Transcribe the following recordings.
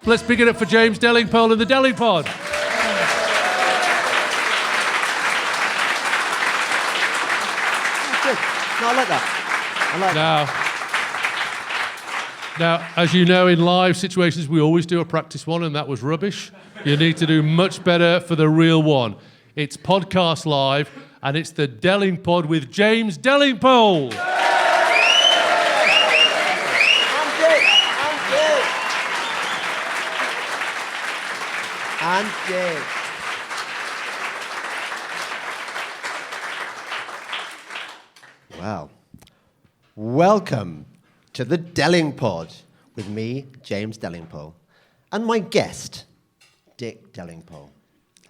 Let's pick it up for James Delingpole and the Delingpod. Good. No, I like that. I like that. Now, as you know, in live situations, we always do a practice one, and that was rubbish. You need to do much better for the real one. It's podcast live, and it's the Delingpod with James Delingpole. And Dick. Well, welcome to the Delingpod with me, James Delingpole, and my guest, Dick Delingpole.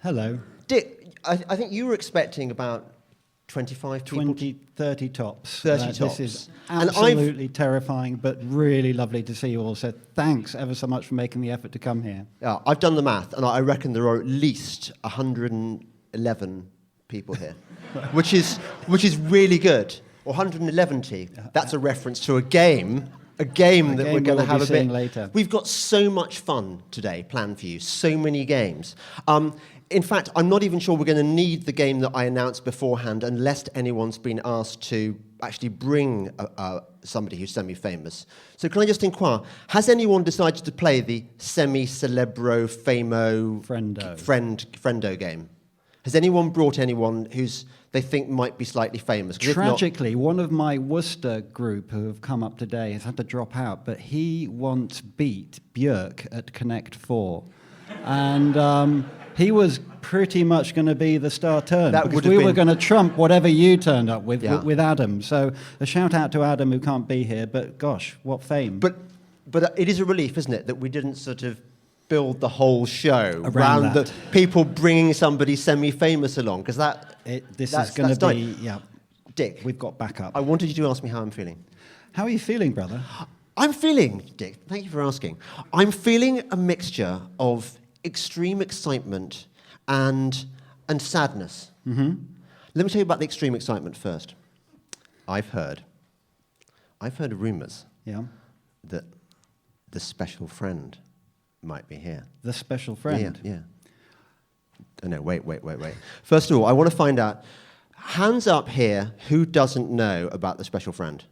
Hello. Dick, I think you were expecting about 25 people. 20, 30 tops. 30 tops. This is absolutely terrifying, but really lovely to see you all. So thanks ever so much for making the effort to come here. Yeah, I've done the math, and I reckon there are at least 111 people here, which is really good. Or 111. That's a reference to a game that we're going to have a bit later. We've got so much fun today planned for you. So many games. In fact, I'm not even sure we're going to need the game that I announced beforehand unless anyone's been asked to actually bring somebody who's semi-famous. So can I just inquire, has anyone decided to play the semi-celebro-famo friendo game? Has anyone brought anyone who's they think might be slightly famous? Tragically, one of my Worcester group who have come up today has had to drop out, but he once beat Björk at Connect 4. And he was pretty much going to be the star turn. Because we were going to trump whatever you turned up with Adam. So a shout out to Adam who can't be here, but gosh, what fame. But it is a relief, isn't it, that we didn't sort of build the whole show around the people bringing somebody semi-famous along, because this is going to be, Dick, we've got backup. I wanted you to ask me how I'm feeling. How are you feeling, brother? I'm feeling, Dick, thank you for asking, I'm feeling a mixture of extreme excitement and sadness. Mm-hmm. Let me tell you about the extreme excitement first. I've heard rumours that the special friend might be here. The special friend? Yeah. Oh, no, wait. First of all, I want to find out, hands up here, who doesn't know about the special friend?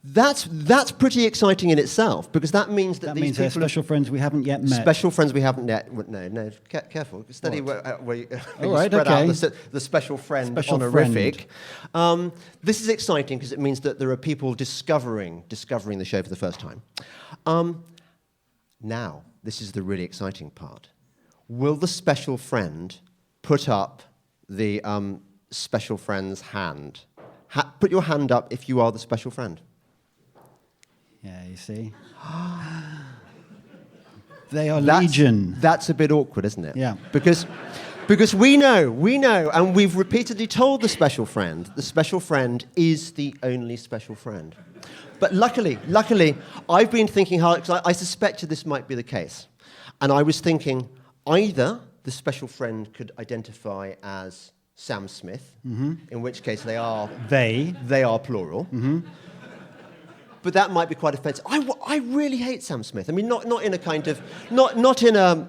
That's pretty exciting in itself, because that means that these people they're special friends we haven't yet met. Special friends we haven't yet. No, careful. Study where you right, spread okay. out the special friend honorific. This is exciting because it means that there are people discovering the show for the first time. Now, this is the really exciting part. Will the special friend put up the special friend's hand? Put your hand up if you are the special friend. Yeah, you see. They are legion. That's a bit awkward, isn't it? Yeah. Because we know, and we've repeatedly told the special friend is the only special friend. But luckily, I've been thinking hard, because I suspected this might be the case. And I was thinking, either the special friend could identify as Sam Smith, in which case they are plural. Mm-hmm. But that might be quite offensive. I really hate Sam Smith. I mean, not in a kind of not in a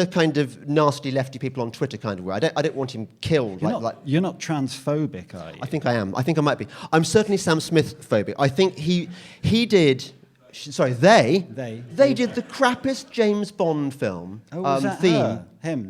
kind of nasty lefty people on Twitter kind of way. I don't want him killed. You're not transphobic, are you? I think I am. I think I might be. I'm certainly Sam Smith phobic. I think he did. Sorry, they did the crappiest James Bond film theme. Her? Him.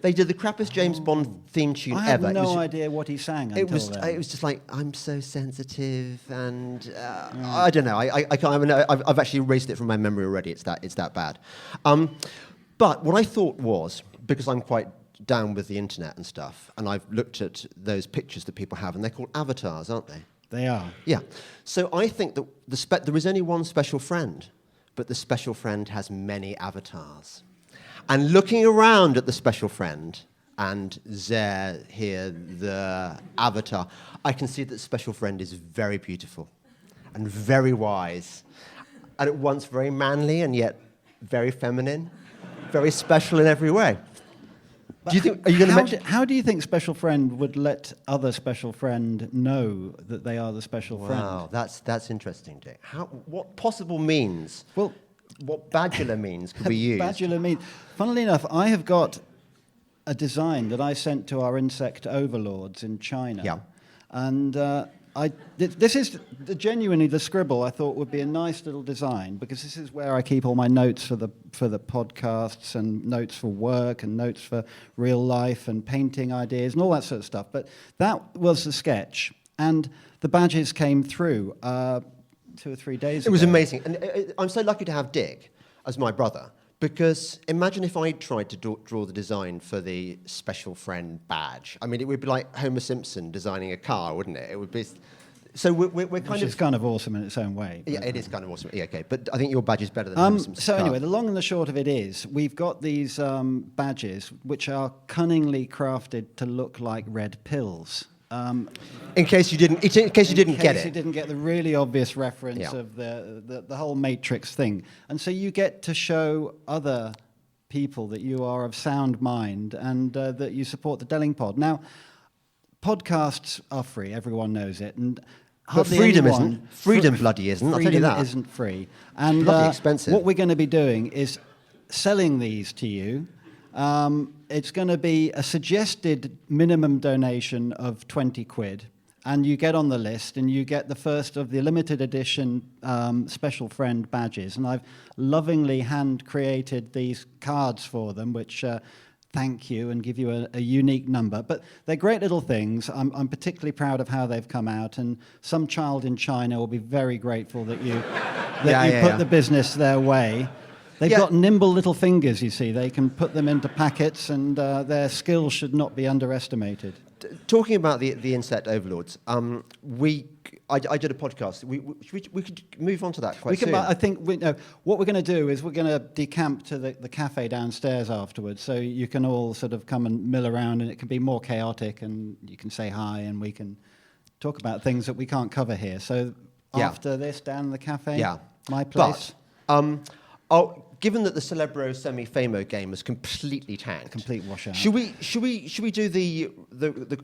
They did the crappiest James Bond theme tune ever. I had no idea what he sang until then. It was just like, I'm so sensitive, and I don't know. I can't. I've actually erased it from my memory already. It's that bad. But what I thought was, because I'm quite down with the internet and stuff, and I've looked at those pictures that people have, and they're called avatars, aren't they? They are. Yeah. So I think that there is only one special friend, but the special friend has many avatars. And looking around at the special friend and there, here, the avatar, I can see that the special friend is very beautiful and very wise, and at once very manly and yet very feminine, very special in every way. Do you think? Are you going to mention? How do you think Special Friend would let other Special Friend know that they are the Special Friend? Wow, that's interesting, Dick. What possible means? Well, what Badula means could be used. Badula means. Funnily enough, I have got a design that I sent to our insect overlords in China. Yeah. And this is genuinely the scribble I thought would be a nice little design, because this is where I keep all my notes for the podcasts, and notes for work, and notes for real life, and painting ideas, and all that sort of stuff. But that was the sketch, and the badges came through 2 or 3 days ago. It was amazing. And I'm so lucky to have Dick as my brother, because imagine if I tried to draw the design for the Special Friend badge. I mean, it would be like Homer Simpson designing a car, wouldn't it? It would be. So we're Which is kind of awesome in its own way. Yeah, it is kind of awesome. Yeah, okay. But I think your badge is better than Homer Simpson's So car. anyway, the long and the short of it is, we've got these badges which are cunningly crafted to look like red pills. In case you didn't get In case it. you didn't get the really obvious reference Yeah. of the whole Matrix thing. And so you get to show other people that you are of sound mind, and that you support the Delingpod. Now, podcasts are free, everyone knows it. And But hardly freedom anyone- isn't. Freedom bloody isn't, I'll tell you Freedom that. isn't free. And Bloody expensive. what we're going to be doing is selling these to you. It's going to be a suggested minimum donation of 20 quid, and you get on the list, and you get the first of the limited edition Special Friend badges. And I've lovingly hand-created these cards for them, which thank you and give you a unique number. But they're great little things. I'm particularly proud of how they've come out, and some child in China will be very grateful that you put the business their way. They've got nimble little fingers, you see. They can put them into packets, and their skills should not be underestimated. Talking about the insect overlords, I did a podcast. We could move on to that quite soon. I think what we're going to do is we're going to decamp to the cafe downstairs afterwards, so you can all sort of come and mill around, and it can be more chaotic, and you can say hi, and we can talk about things that we can't cover here. So after this, down in the cafe, my place. But, given that the Celebro Semi-Famo game is completely tanked, Complete washout. Should we do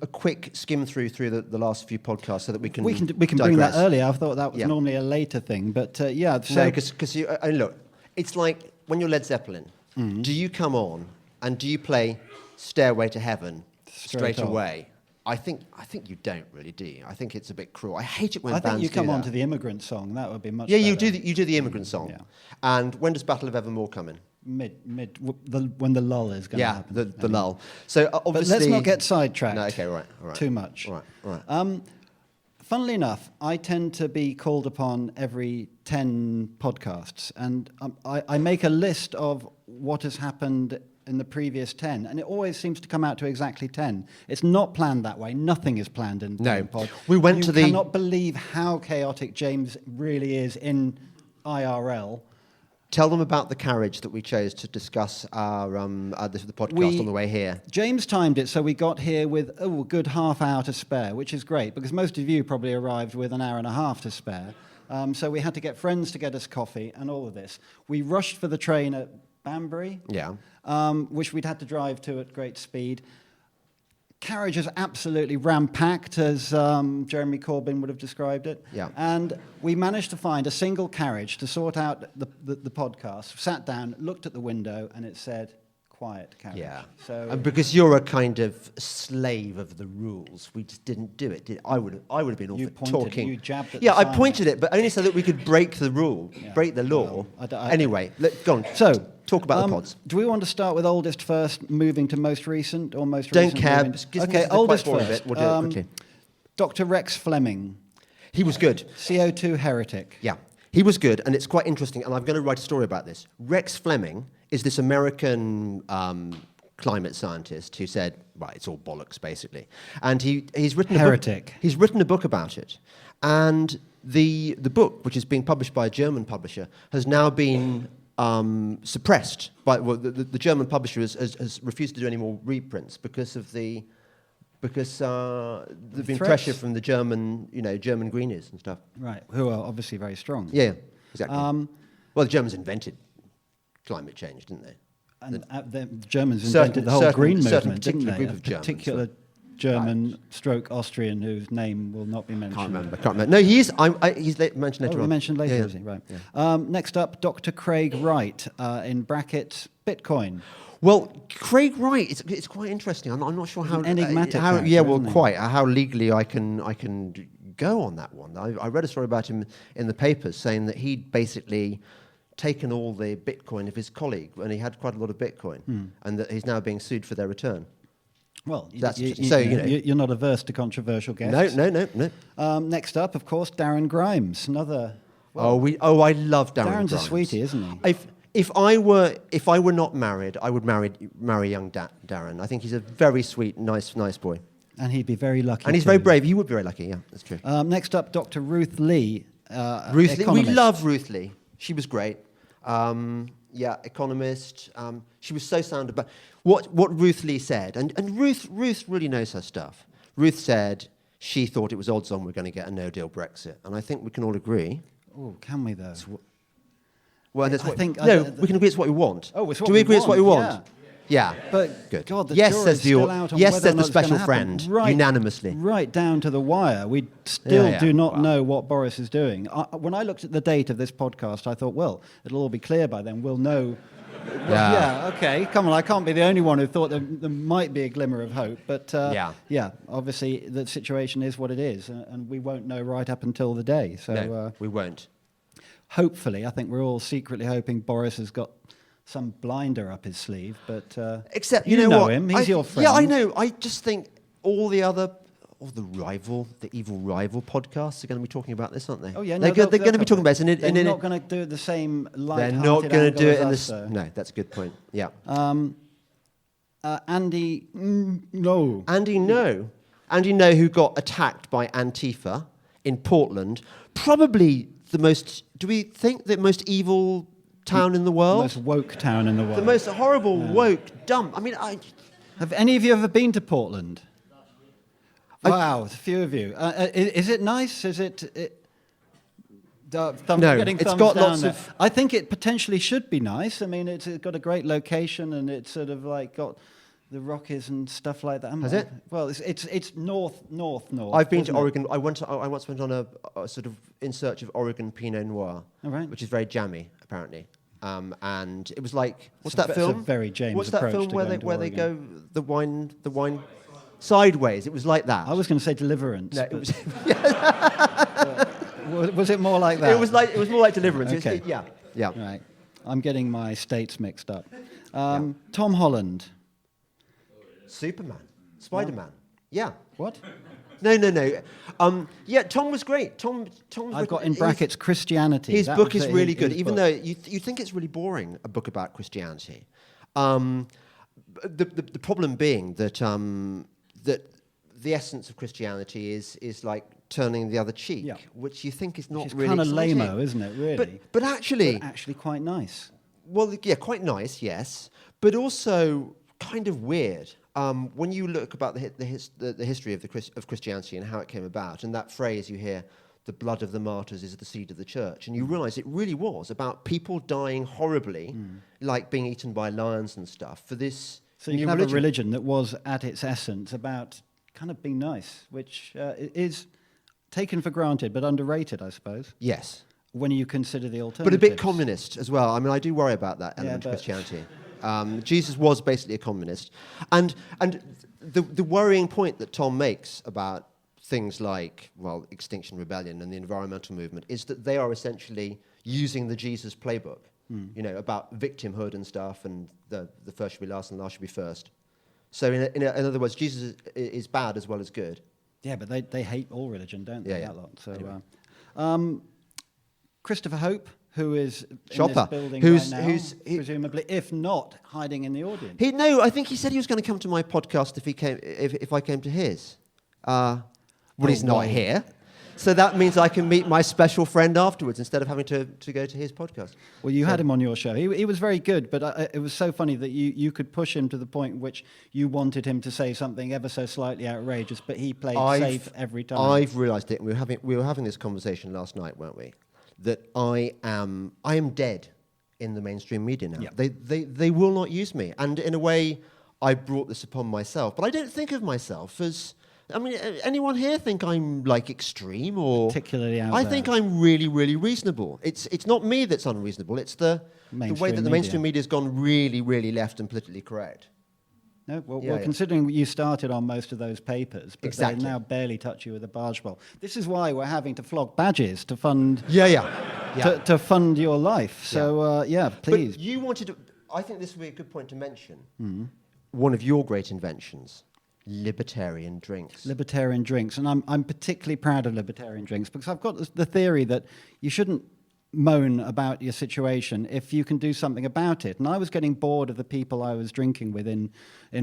a quick skim through the last few podcasts so that we can We can bring digress? that earlier. I thought that was normally a later thing, but yeah. So No, because look, it's like when you're Led Zeppelin. Do you come on and do you play Stairway to Heaven straight off. away? I think you don't really, do you? I think it's a bit cruel. I hate it when I bands think you come do on that. to the Immigrant song. That would be much. Yeah, better. you do the Immigrant song. Yeah. And when does Battle of Evermore come in? When the lull is going to happen. the lull. So But obviously, let's not get sidetracked. No, okay, all right. Too much. All right. Funnily enough, I tend to be called upon every 10 podcasts, and I make a list of what has happened in the previous 10, and it always seems to come out to exactly 10. It's not planned that way. Nothing is planned in Delingpod. We went to the... You cannot believe how chaotic James really is in IRL. Tell them about the carriage that we chose to discuss the podcast on the way here. James timed it so we got here with a good half hour to spare, which is great, because most of you probably arrived with an hour and a half to spare. So we had to get friends to get us coffee and all of this. We rushed for the train at Banbury, which we'd had to drive to at great speed. Carriage is absolutely ram-packed, as Jeremy Corbyn would have described it. Yeah. And we managed to find a single carriage to sort out the podcast, sat down, looked at the window, and it said, quiet carriage. Yeah. So, And because you're a kind of slave of the rules, we just didn't do it. I would have been all You for pointed, talking. you jabbed at yeah, the I sign. pointed it, but only so that we could break the rule, break the law. Well, Anyway, go on. So, talk about the pods. Do we want to start with oldest first, moving to most recent, or most Don't recent? care. moving- Just give us Okay, the quite oldest boring first. bit. We'll do it quickly. Dr. Rex Fleming, He was good. CO2 heretic. Yeah, he was good, and it's quite interesting, and I'm going to write a story about this. Rex Fleming is this American climate scientist who said, right, it's all bollocks, basically. And he's written Heretic. He's written a book about it. And the book, which is being published by a German publisher, has now been suppressed. The German publisher has refused to do any more reprints because there've been threats. pressure from the German greenies and stuff. Right, who are obviously very strong. Yeah, exactly. Well, the Germans invented climate change, didn't they? And the Germans invented the whole green movement, didn't they? Group of Germans, particular German stroke Austrian whose name will not be mentioned. Can't remember. No, he's mentioned later on. We mentioned later, Yeah. is he? Right. Next up, Dr. Craig Wright, in brackets, Bitcoin. Well, Craig Wright, it's quite interesting. I'm not sure how enigmatic how character, yeah, well, isn't he? quite how legally I can go on that one. I read a story about him in the papers saying that he'd basically taken all the Bitcoin of his colleague, and he had quite a lot of Bitcoin, and that he's now being sued for their return. Well, That's you're not averse to controversial guests. No. Next up, of course, Darren Grimes, another. Well, I love Darren. Darren's Grimes. a sweetie, isn't he? If I were not married, I would marry young Darren. I think he's a very sweet, nice boy. And he'd be very lucky. And he's very brave. He would be very lucky. Yeah, that's true. Next up, Dr. Ruth Lee. Ruth Lee. We economist. love Ruth Lee. She was great. Economist. She was so sound about what Ruth Lee said. And Ruth really knows her stuff. Ruth said she thought it was odds on we're going to get a no-deal Brexit. And I think we can all agree. Oh, can we, though? Well, that's I what, think- no, we can agree it's what we want. Oh, it's what Do we we agree it's what we want, want? Yeah. But Good. God, the yes, jury's says still out on yes, whether says or the not it's gonna special happen. friend, unanimously. Right down to the wire. We still Yeah. do not Wow. know what Boris is doing. When I looked at the date of this podcast, I thought, well, it'll all be clear by then. We'll know. Yeah, okay. Come on, I can't be the only one who thought there might be a glimmer of hope. But yeah, obviously the situation is what it is, and we won't know right up until the day. So No, we won't. hopefully, I think we're all secretly hoping Boris has got some blinder up his sleeve, but Except you know know what? him. He's your friend. Yeah, I know. I just think all the evil rival podcasts are going to be talking about this, aren't they? Oh yeah, they're going to be talking about it. They're not going to do it the same They're light-hearted not going to do it in this. this. No, that's a good point. Yeah. Andy, no. Andy No, who got attacked by Antifa in Portland, probably the most. Do we think the most evil town in the world? Most woke town in the world. The most horrible, woke, dumb. I mean, Have any of you ever been to Portland? Wow, a few of you. Is it nice? Is it No, getting it's thumbs got down lots there. of- I think it potentially should be nice. I mean, it's got a great location, and it's sort of like got the Rockies and stuff like that. Has it? Well, it's north. I've been to isn't it? Oregon. I once went on a sort of in search of Oregon Pinot Noir, All right. which is very jammy, apparently. And it was like, what's It's a that ve- it's a film? very James What's that approach film to where going they to go the wine sideways? It was like that. I was going to say Deliverance. No, it but- was. Was it more like that? It was more like Deliverance. Okay. Yeah. Right. I'm getting my states mixed up. Tom Holland. Superman, Spider-Man. Yeah. What? No. Yeah, Tom was great. Tom. I've got in brackets Christianity. His That book was is really his good, even book. though you think it's really boring, a book about Christianity. The problem being that that the essence of Christianity is like turning the other cheek, Yeah. which you think is not It's really kind of exciting. lame-o, isn't it, really? But actually, quite nice. well, yeah, quite nice, yes, but also kind of weird. When you look about the history of Christianity and how it came about, and that phrase you hear, "The blood of the martyrs is the seed of the church," and you realise it really was about people dying horribly, like being eaten by lions and stuff, for this So you new can have religion. a religion that was, at its essence, about kind of being nice, which is taken for granted, but underrated, I suppose, Yes, when you consider the but alternatives. a bit communist as well. I mean, I do worry about that element of but- Christianity. Jesus was basically a communist, and the worrying point that Tom makes about things like, well, Extinction Rebellion and the environmental movement is that they are essentially using the Jesus playbook, you know, about victimhood and stuff, and the first should be last and last should be first. So in other words, Jesus is bad as well as good. Yeah, but they hate all religion, don't they, Yeah, yeah. that lot? So, Anyway. Christopher Hope, who is in Shopper, this building who's- right now, who's- presumably, if not, hiding in the audience. I think he said he was going to come to my podcast if I came to his. Well, he's not well. here. So that means I can meet my special friend afterwards instead of having to go to his podcast. Well, you had him on your show. He was very good, but it was so funny that you could push him to the point in which you wanted him to say something ever so slightly outrageous, but he played safe every time. I've realised it. We were having this conversation last night, weren't we? That I am dead in the mainstream media now. Yeah. They will not use me. And in a way, I brought this upon myself. But I don't think of myself as... I mean, anyone here think I'm like extreme or... Particularly out I there. think I'm really, really reasonable. It's not me that's unreasonable. It's the way that the mainstream media has gone really, really left and politically correct. No, well, Yeah, yeah. considering you started on most of those papers, but Exactly. they now barely touch you with a barge pole. This is why we're having to flog badges to fund to fund your life. So please. But you wanted to... I think this would be a good point to mention. One of your great inventions, libertarian drinks. Libertarian drinks, and I'm particularly proud of libertarian drinks because I've got the theory that you shouldn't moan about your situation if you can do something about it. And I was getting bored of the people I was drinking with in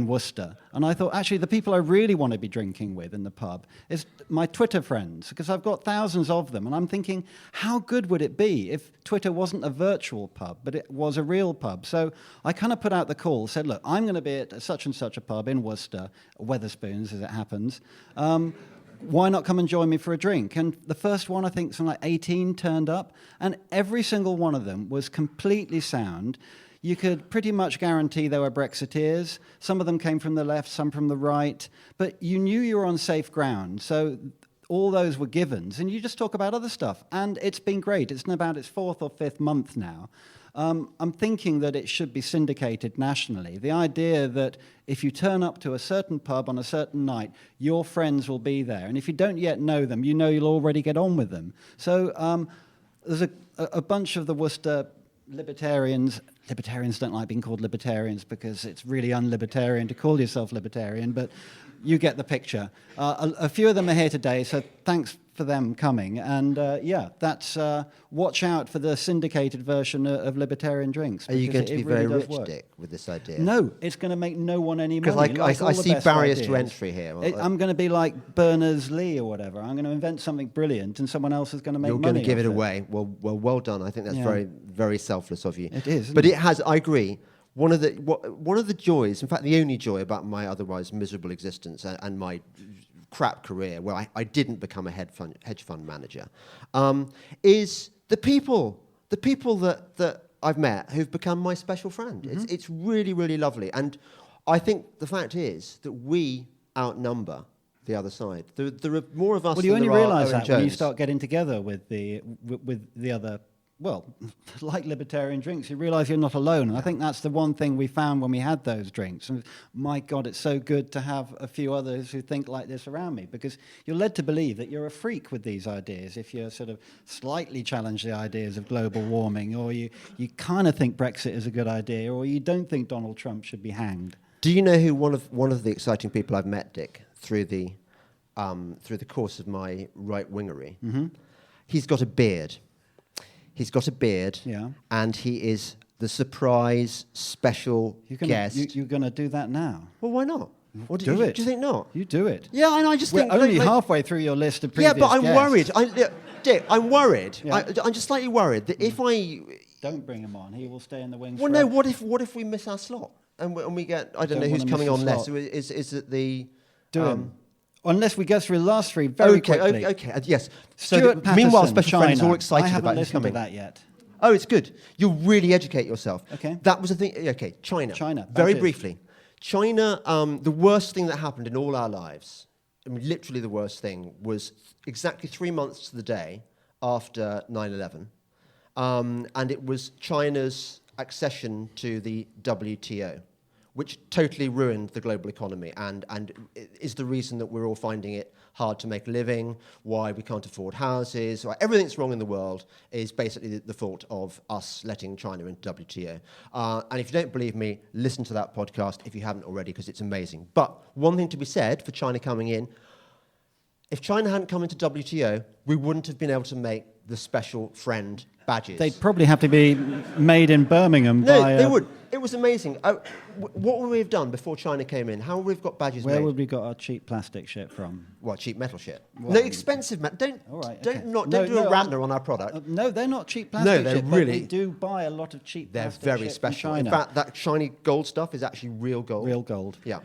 Worcester. And I thought, actually, the people I really want to be drinking with in the pub is my Twitter friends, because I've got thousands of them. And I'm thinking, how good would it be if Twitter wasn't a virtual pub, but it was a real pub? So I kind of put out the call, said, look, I'm going to be at such and such a pub in Worcester, Wetherspoons as it happens. Why not come and join me for a drink? And the first one, I think, something like 18 turned up, and every single one of them was completely sound. You could pretty much guarantee they were Brexiteers. Some of them came from the left, some from the right, but you knew you were on safe ground. So all those were givens, and you just talk about other stuff. And it's been great. It's in about its 4th or 5th month now. I'm thinking that it should be syndicated nationally. The idea that if you turn up to a certain pub on a certain night, your friends will be there. And if you don't yet know them, you know you'll already get on with them. So there's a bunch of the Worcester libertarians. Libertarians don't like being called libertarians because it's really unlibertarian to call yourself libertarian, but you get the picture. A few of them are here today, so thanks for them coming. And that's watch out for the syndicated version of libertarian drinks. Are you going to be very really rich, work. Dick, with this idea? No, it's going to make no one any money. Because I see barriers to entry here. I'm going to be like Berners-Lee or whatever. I'm going to invent something brilliant, and someone else is going to make money. You're going to give it off away. Well done. I think that's very, very selfless of you. It is, but it has. I agree. One of the joys, in fact, the only joy about my otherwise miserable existence and my crap career, where I didn't become a hedge fund manager, is the people that I've met who've become my special friend. Mm-hmm. It's really, really lovely. And I think the fact is that we outnumber the other side. There are more of us than there are. Well, you only realise Owen that when you Jones. start getting together with the other. Well, like libertarian drinks, you realise you're not alone. And I think that's the one thing we found when we had those drinks. And my God, it's so good to have a few others who think like this around me, because you're led to believe that you're a freak with these ideas if you sort of slightly challenge the ideas of global warming, or you kind of think Brexit is a good idea, or you don't think Donald Trump should be hanged. Do you know who one of the exciting people I've met, Dick, through the course of my right-wingery? Mm-hmm. He's got a beard. Yeah. And he is the surprise special guest. You're going to do that now? Well, why not? Do it. Do you think not? You do it. Yeah, I just We're think... only halfway through your list of previous Yeah, but I'm guests. worried. Dick, I'm worried. Yeah. I'm just slightly worried that if I... Don't bring him on. He will stay in the wings Well, forever. no, what if we miss our slot? And we get... I don't know who's coming on next. Is it the... Do him. Unless we go through the last three very quickly. Okay, yes. Stuart Patterson, meanwhile, special China. friend is all excited I haven't about his listened coming. to that yet. Oh, it's good. You'll really educate yourself. Okay. That was the thing. Okay, China. Very badges. briefly. China, the worst thing that happened in all our lives, I mean, literally the worst thing, was exactly 3 months to the day after 9/11. And it was China's accession to the WTO, which totally ruined the global economy and is the reason that we're all finding it hard to make a living, why we can't afford houses, why everything that's wrong in the world is basically the fault of us letting China into WTO. And if you don't believe me, listen to that podcast if you haven't already, because it's amazing. But one thing to be said for China coming in, if China hadn't come into WTO, we wouldn't have been able to make the special friend badges. They'd probably have to be made in Birmingham No, by... they would. It was amazing. What would we have done before China came in? How would we have got badges made? Where would we got our cheap plastic shit from? What, cheap metal shit? Well, No, expensive metal. Don't do a Ratner on our product. No, they're not cheap plastic they're shit, really- but we do buy a lot of cheap They're plastic very shit special. from In China. fact, that shiny gold stuff is actually real gold. Real gold. Yeah.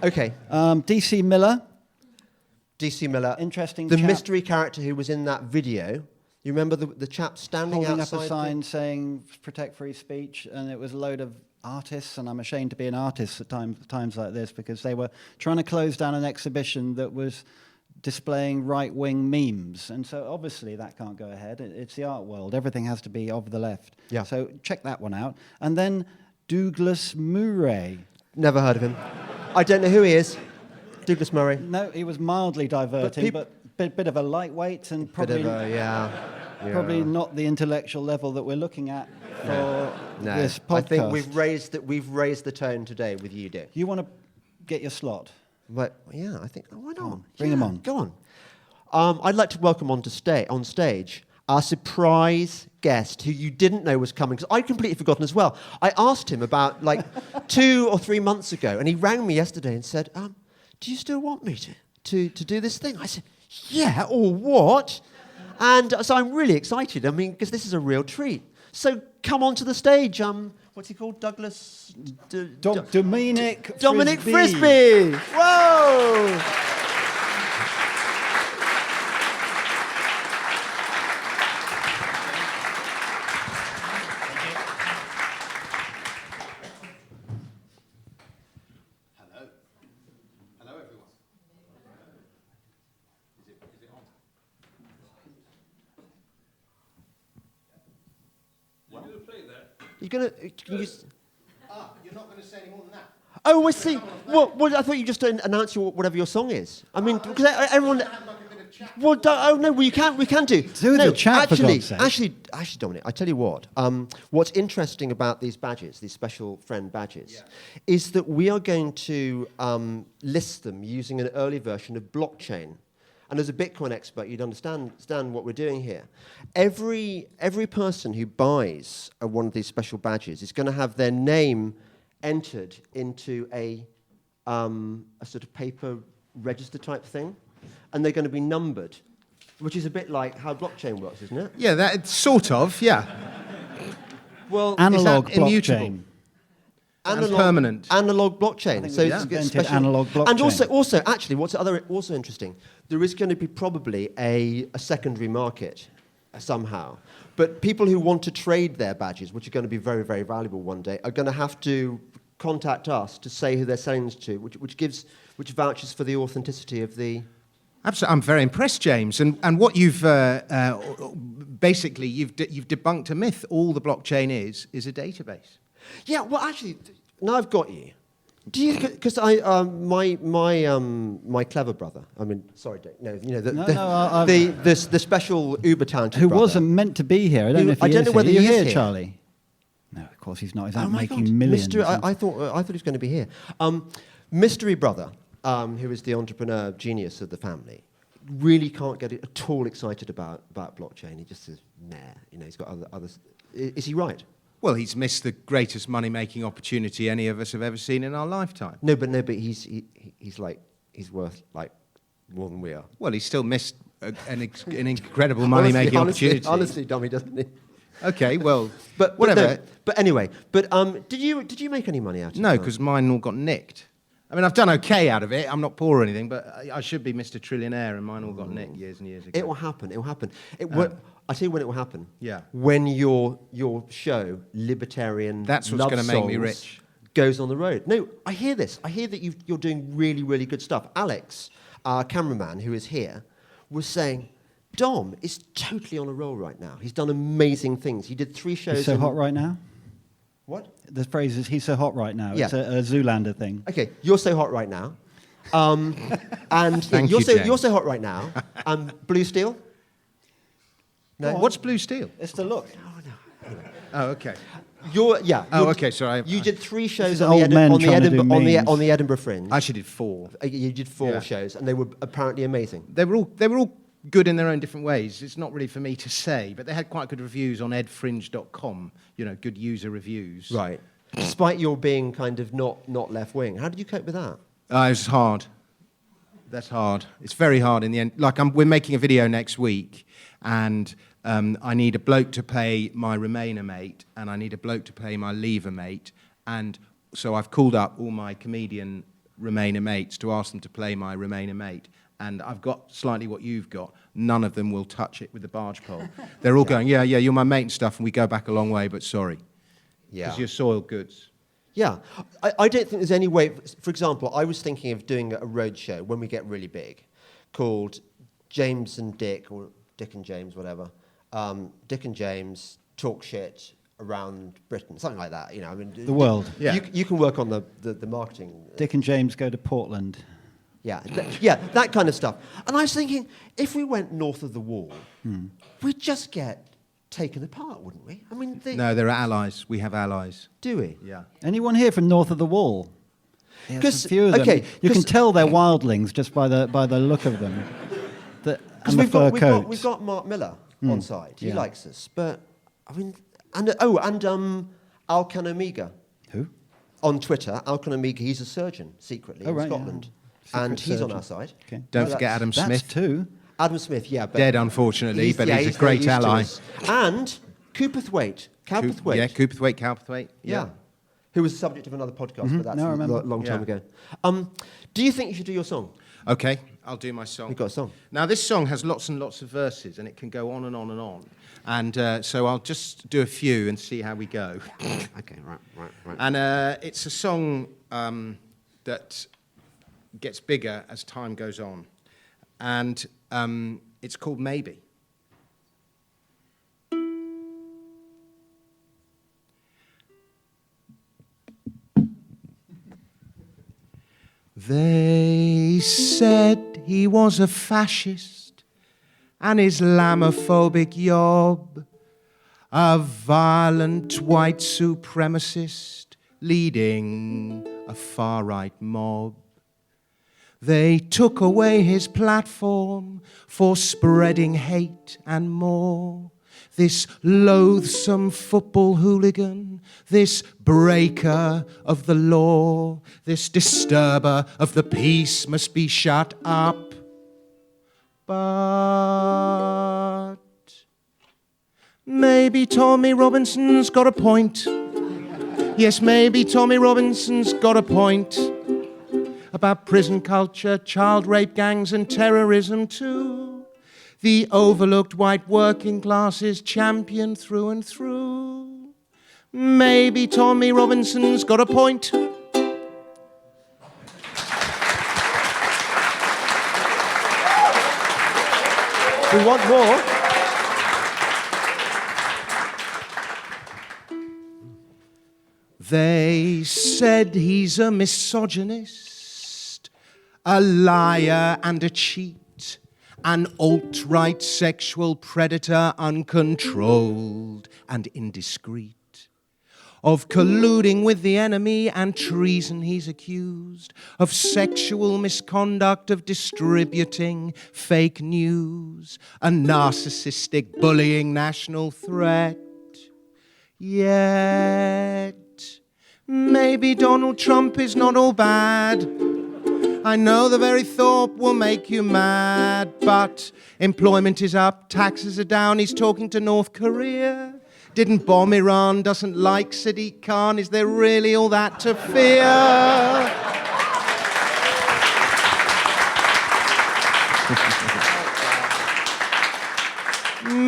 Okay. DC Miller. DC Miller. Interesting The chap. mystery character who was in that video You remember the chap standing Holding outside up a sign saying "Protect Free Speech," and it was a load of artists, and I'm ashamed to be an artist at times like this because they were trying to close down an exhibition that was displaying right-wing memes, and so obviously that can't go ahead. It's the art world; everything has to be of the left. Yeah. So check that one out, and then Douglas Murray. Never heard of him. I don't know who he is. Douglas Murray. No, he was mildly diverting, but bit of a lightweight and probably probably not the intellectual level that we're looking at for this podcast. I think we've raised the tone today with you, Dick. You want to get your slot? But yeah, I think why not? Bring him on. Go on. I'd like to welcome on stage our surprise guest who you didn't know was coming, because I'd completely forgotten as well. I asked him about like 2 or 3 months ago, and he rang me yesterday and said, "Do you still want me to do this thing?" I said, "Yeah, or what?" And so I'm really excited. I mean, because this is a real treat. So come on to the stage. What's he called? Douglas? Dominic Frisby. Whoa! Hello, everyone. Is it on? You're going to play that? You're not going to say any more than that? Oh, I see. Well, I thought you just announced whatever your song is. I mean, because everyone. Well, we can do. Do the chat, for God's sake. Actually, Dominic, I tell you what. What's interesting about these badges, these special friend badges, is that we are going to list them using an early version of blockchain. And as a Bitcoin expert, you'd understand what we're doing here. Every person who buys one of these special badges is going to have their name entered into a sort of paper register type thing, and they're going to be numbered, which is a bit like how blockchain works, isn't it? Yeah, that sort of, yeah. Well, Analog is that immutable? blockchain. And permanent. Analog blockchain. So it's special. Analog blockchain. And also, actually, what's also interesting, there is going to be probably a secondary market somehow. But people who want to trade their badges, which are going to be very, very valuable one day, are going to have to contact us to say who they're selling to, which vouches for the authenticity of the... Absolutely, I'm very impressed, James. And what you've basically you've debunked a myth. All the blockchain is a database. Yeah, well, actually, now I've got you. Do you? Because my clever brother. I mean, sorry, Dick. No, you know the special uber talented who brother. wasn't meant to be here. I don't know if he is whether here. he's Here, here, Charlie. No, of course he's not. He's out making God. millions. I thought he was going to be here. Mystery brother, who is the entrepreneur genius of the family, really can't get it at all excited about blockchain. He just says, "Nah," you know. He's got others. Is he right? Well, he's missed the greatest money-making opportunity any of us have ever seen in our lifetime. No, but he's worth like more than we are. Well, he's still missed an incredible money-making opportunity. Honestly, Dommy, doesn't he? Okay, well, but whatever. But anyway, did you make any money out of it? No, because mine all got nicked. I mean, I've done okay out of it. I'm not poor or anything, but I should be Mr. Trillionaire, and mine all got nicked years and years ago. It will happen. I'll tell you when it will happen. Yeah. When your show, Libertarian That's what's going to make me rich. Goes on the road. No, I hear this. I hear that you're doing really, really good stuff. Alex, our cameraman, who is here, was saying, Dom is totally on a roll right now. He's done amazing things. He did 3 shows. He's so hot right now? What? The phrase is, he's so hot right now. Yeah. It's a Zoolander thing. Okay, you're so hot right now. And you're so hot right now. Blue Steel? No. What's Blue Steel? It's the look. Oh, okay. Okay, sorry. You did 3 shows on the Edinburgh Fringe. I actually did 4. You did 4 shows, and they were apparently amazing. They were all good in their own different ways. It's not really for me to say, but they had quite good reviews on edfringe.com. You know, good user reviews. Right. Despite your being kind of not left wing, how did you cope with that? It was hard. That's hard. It's very hard in the end. Like we're making a video next week, and I need a bloke to pay my Remainer mate, and I need a bloke to pay my Leaver mate, and so I've called up all my comedian Remainer mates to ask them to play my Remainer mate, and I've got slightly what you've got. None of them will touch it with the barge pole. They're all going, yeah, you're my mate and stuff, and we go back a long way, but sorry. Yeah. Because you're soiled goods. Yeah. I don't think there's any way... For example, I was thinking of doing a road show when we get really big called James and Dick, or Dick and James, whatever. Dick and James talk shit around Britain, something like that. You know, I mean, The world. Yeah. You can work on the marketing. Dick and James go to Portland. Yeah, that kind of stuff. And I was thinking, if we went north of the wall, we'd just get taken apart, wouldn't we? I mean, No, they're allies. We have allies. do we? Yeah. Anyone here from north of the wall? There's 'Cause- a few of them. okay, You can 'cause- tell they're wildlings just by the look of them. Because And the fur we've coats. got Mark Miller on side. He yeah. likes us, but I mean, and Alcan Omega Who? on Twitter. Alcan Omega, he's a surgeon secretly in right, yeah. Scotland, Secret and he's on surgeon. our side. Okay. Don't No, forget that's- Adam That's Smith. two. Adam Smith, yeah, but Dead, unfortunately, but he's a very great used to ally. us. And Cowperthwaite. Yeah, Cowperthwaite. Yeah. Who was the subject of another podcast, but that's No, I a remember. long time Yeah. ago. Do you think you should do your song? Okay, I'll do my song. You've got a song. Now, this song has lots and lots of verses, and it can go on and on and on. And so I'll just do a few and see how we go. Okay, right. And it's a song that gets bigger as time goes on. And it's called Maybe. They said he was a fascist, an Islamophobic yob, a violent white supremacist leading a far-right mob. They took away his platform for spreading hate and more. This loathsome football hooligan, this breaker of the law, this disturber of the peace must be shut up. But maybe Tommy Robinson's got a point. Yes, maybe Tommy Robinson's got a point about prison culture, child rape gangs and terrorism too. The overlooked white working class is championed through and through. Maybe Tommy Robinson's got a point. We want more. They said he's a misogynist, a liar and a cheat, an alt-right sexual predator, uncontrolled and indiscreet. Of colluding with the enemy and treason he's accused, of sexual misconduct, of distributing fake news, a narcissistic bullying national threat. Yet, maybe Donald Trump is not all bad. I know the very thought will make you mad, but employment is up, taxes are down, he's talking to North Korea. Didn't bomb Iran, doesn't like Sadiq Khan, is there really all that to fear?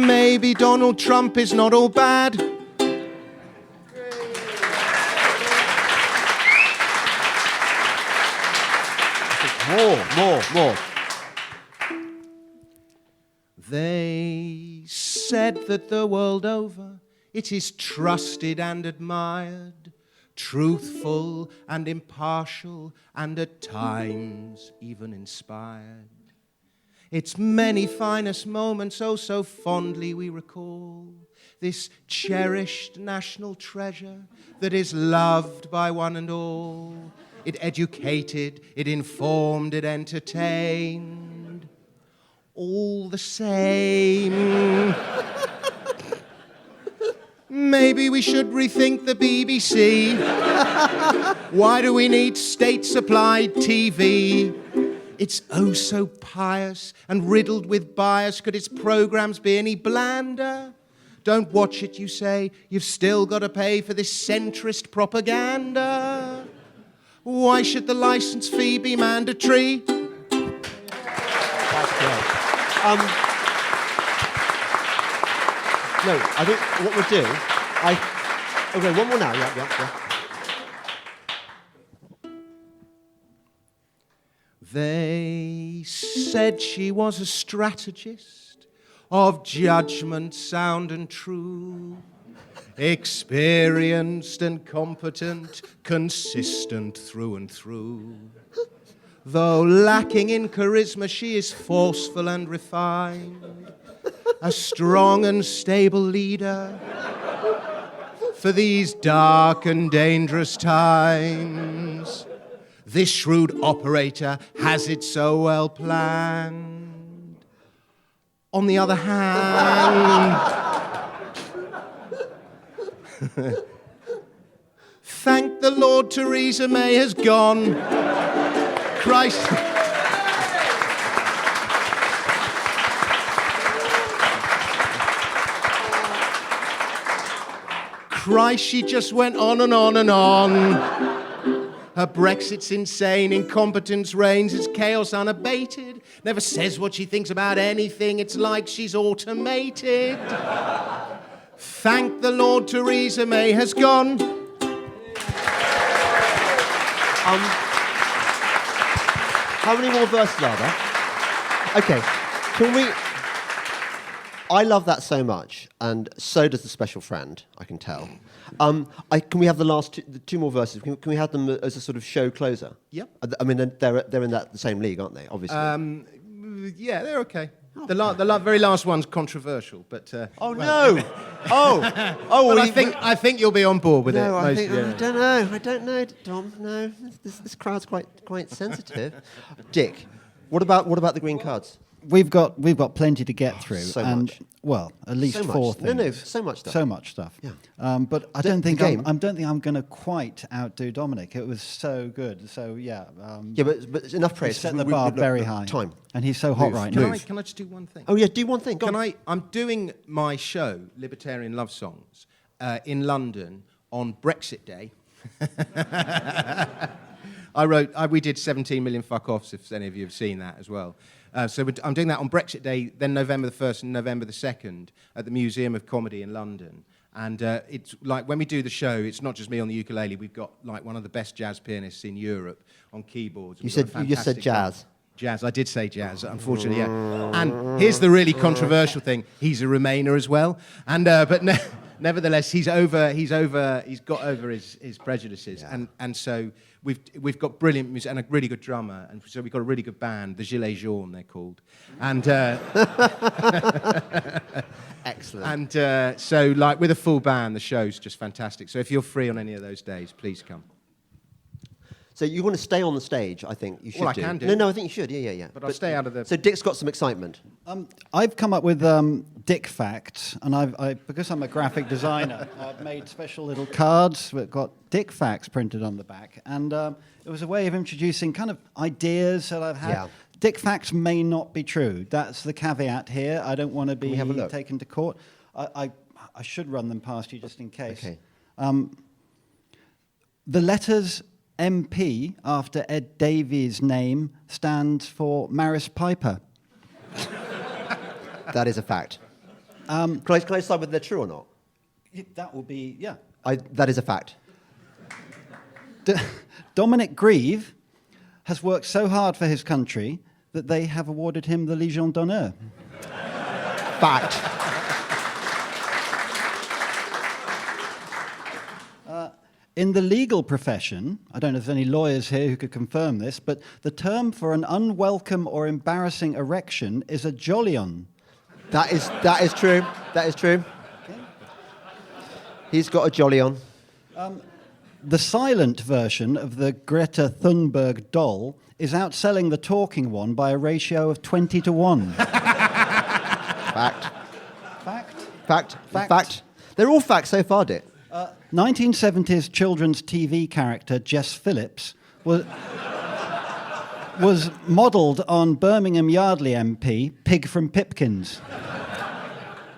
Maybe Donald Trump is not all bad. More. They said that the world over it is trusted and admired, truthful and impartial, and at times even inspired. Its many finest moments, oh so fondly we recall, this cherished national treasure that is loved by one and all. It educated, it informed, it entertained. All the same. Maybe we should rethink the BBC. Why do we need state-supplied TV? It's oh so pious and riddled with bias. Could its programs be any blander? Don't watch it, you say. You've still got to pay for this centrist propaganda. Why should the license fee be mandatory? No, I think what we'll do, okay, one more now, yeah. They said she was a strategist of judgment sound and true, experienced and competent, consistent through and through. Though lacking in charisma, she is forceful and refined, a strong and stable leader for these dark and dangerous times. This shrewd operator has it so well planned. On the other hand, thank the Lord Theresa May has gone. Christ. Christ, she just went on and on and on. Her Brexit's insane, incompetence reigns, it's chaos unabated. Never says what she thinks about anything, it's like she's automated. Thank the Lord Theresa May has gone. How many more verses are there? Okay, can we... I love that so much, and so does the special friend, I can tell. Can we have the two more verses? Can we have them as a sort of show closer? Yep. I mean, they're in the same league, aren't they, obviously? Yeah, they're okay. The very last one's controversial, but... oh, well, no! Oh! Well, I think you'll be on board with it. I don't know, Dom. No, this crowd's quite sensitive. Dick, what about the green cards? We've got plenty to get through. So and, much. Well, at least So four much. things. No, so much stuff. So much stuff. Yeah. But I don't think I'm going to quite outdo Dominic. It was so good. So yeah. Yeah, but it's enough praise. Set the bar very high. Time. And he's so hot right now. Can I just do one thing? Oh yeah, do one thing. Go on. I'm doing my show, Libertarian Love Songs, in London on Brexit Day. We did 17 million fuck-offs, if any of you have seen that as well. So I'm doing that on Brexit Day, then November the 1st and November the 2nd at the Museum of Comedy in London. And it's like, when we do the show, it's not just me on the ukulele. We've got like one of the best jazz pianists in Europe on keyboards. You just said jazz. Jazz, I did say jazz, unfortunately, yeah. And here's the really controversial thing. He's a Remainer as well. And, nevertheless, he's got over his prejudices. Yeah. And so we've got brilliant music and a really good drummer. And so we've got a really good band, the Gilets Jaunes, they're called. And... Excellent. And so, like, with a full band, the show's just fantastic. So if you're free on any of those days, please come. So you want to stay on the stage, I think you should. Well, I can do. No, I think you should, yeah. But I'll stay out of the... So Dick's got some excitement. I've come up with Dick facts, and because I'm a graphic designer, I've made special little cards that got Dick facts printed on the back. And it was a way of introducing kind of ideas that I've had. Yeah. Dick facts may not be true. That's the caveat here. I don't want to be taken to court. I should run them past you just in case. Okay. The letters MP after Ed Davies' name stands for Maris Piper. That is a fact. Can I decide whether they're true or not? That will be, yeah. That is a fact. Dominic Grieve has worked so hard for his country that they have awarded him the Légion d'honneur. Fact. In the legal profession, I don't know if there's any lawyers here who could confirm this, but the term for an unwelcome or embarrassing erection is a jollion. That is true. That is true. Okay. He's got a jollion. The silent version of the Greta Thunberg doll is outselling the talking one by a ratio of 20 to 1. Fact. Fact? Fact. Fact. They're all facts so far, Dick. 1970s children's TV character Jess Phillips was modelled on Birmingham Yardley MP Pig from Pipkins.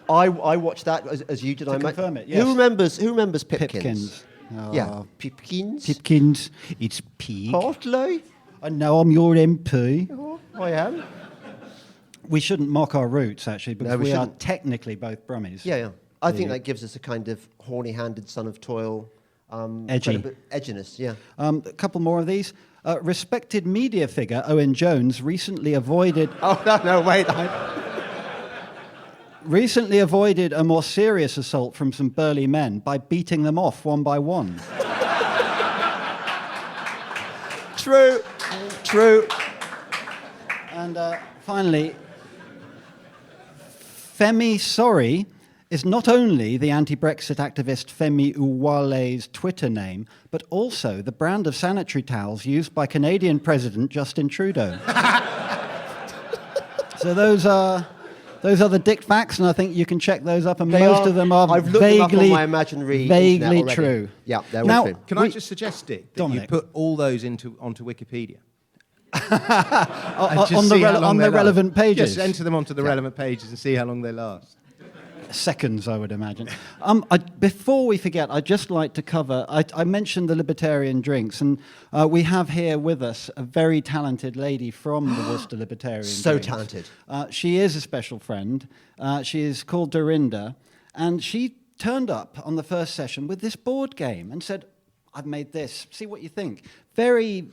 I watched that as you did. To confirm it, yes. Who remembers Pipkins? Pipkins. Oh. Yeah, Pipkins. Pipkins. It's pig. Partly. I know I'm your MP. Oh, I am. We shouldn't mock our roots, actually, because No, we we are shouldn't. technically both Brummies. Yeah. I think Yeah. that gives us a kind of horny-handed son of toil. Edgy. Edginess, yeah. A couple more of these. Respected media figure Owen Jones recently avoided Oh, no, wait. recently avoided a more serious assault from some burly men by beating them off one by one. True. And finally, Femi Sorry is not only the anti-Brexit activist Femi Uwale's Twitter name, but also the brand of sanitary towels used by Canadian President Justin Trudeau. So those are the Dick facts, and I think you can check those up, and most of them are I've looked them up on my imaginary internet vaguely already. true. Yeah, they're Now, all true. Can I just suggest, Dick, that Dominic. you put all those onto Wikipedia? On the relevant pages. Just enter them onto the relevant pages and see how long they last. Seconds, I would imagine. Before we forget, I'd just like to cover, I mentioned the Libertarian drinks, and we have here with us a very talented lady from the Worcester Libertarian So drinks. talented. She is a special friend. She is called Dorinda, and she turned up on the first session with this board game and said, I've made this, see what you think. Very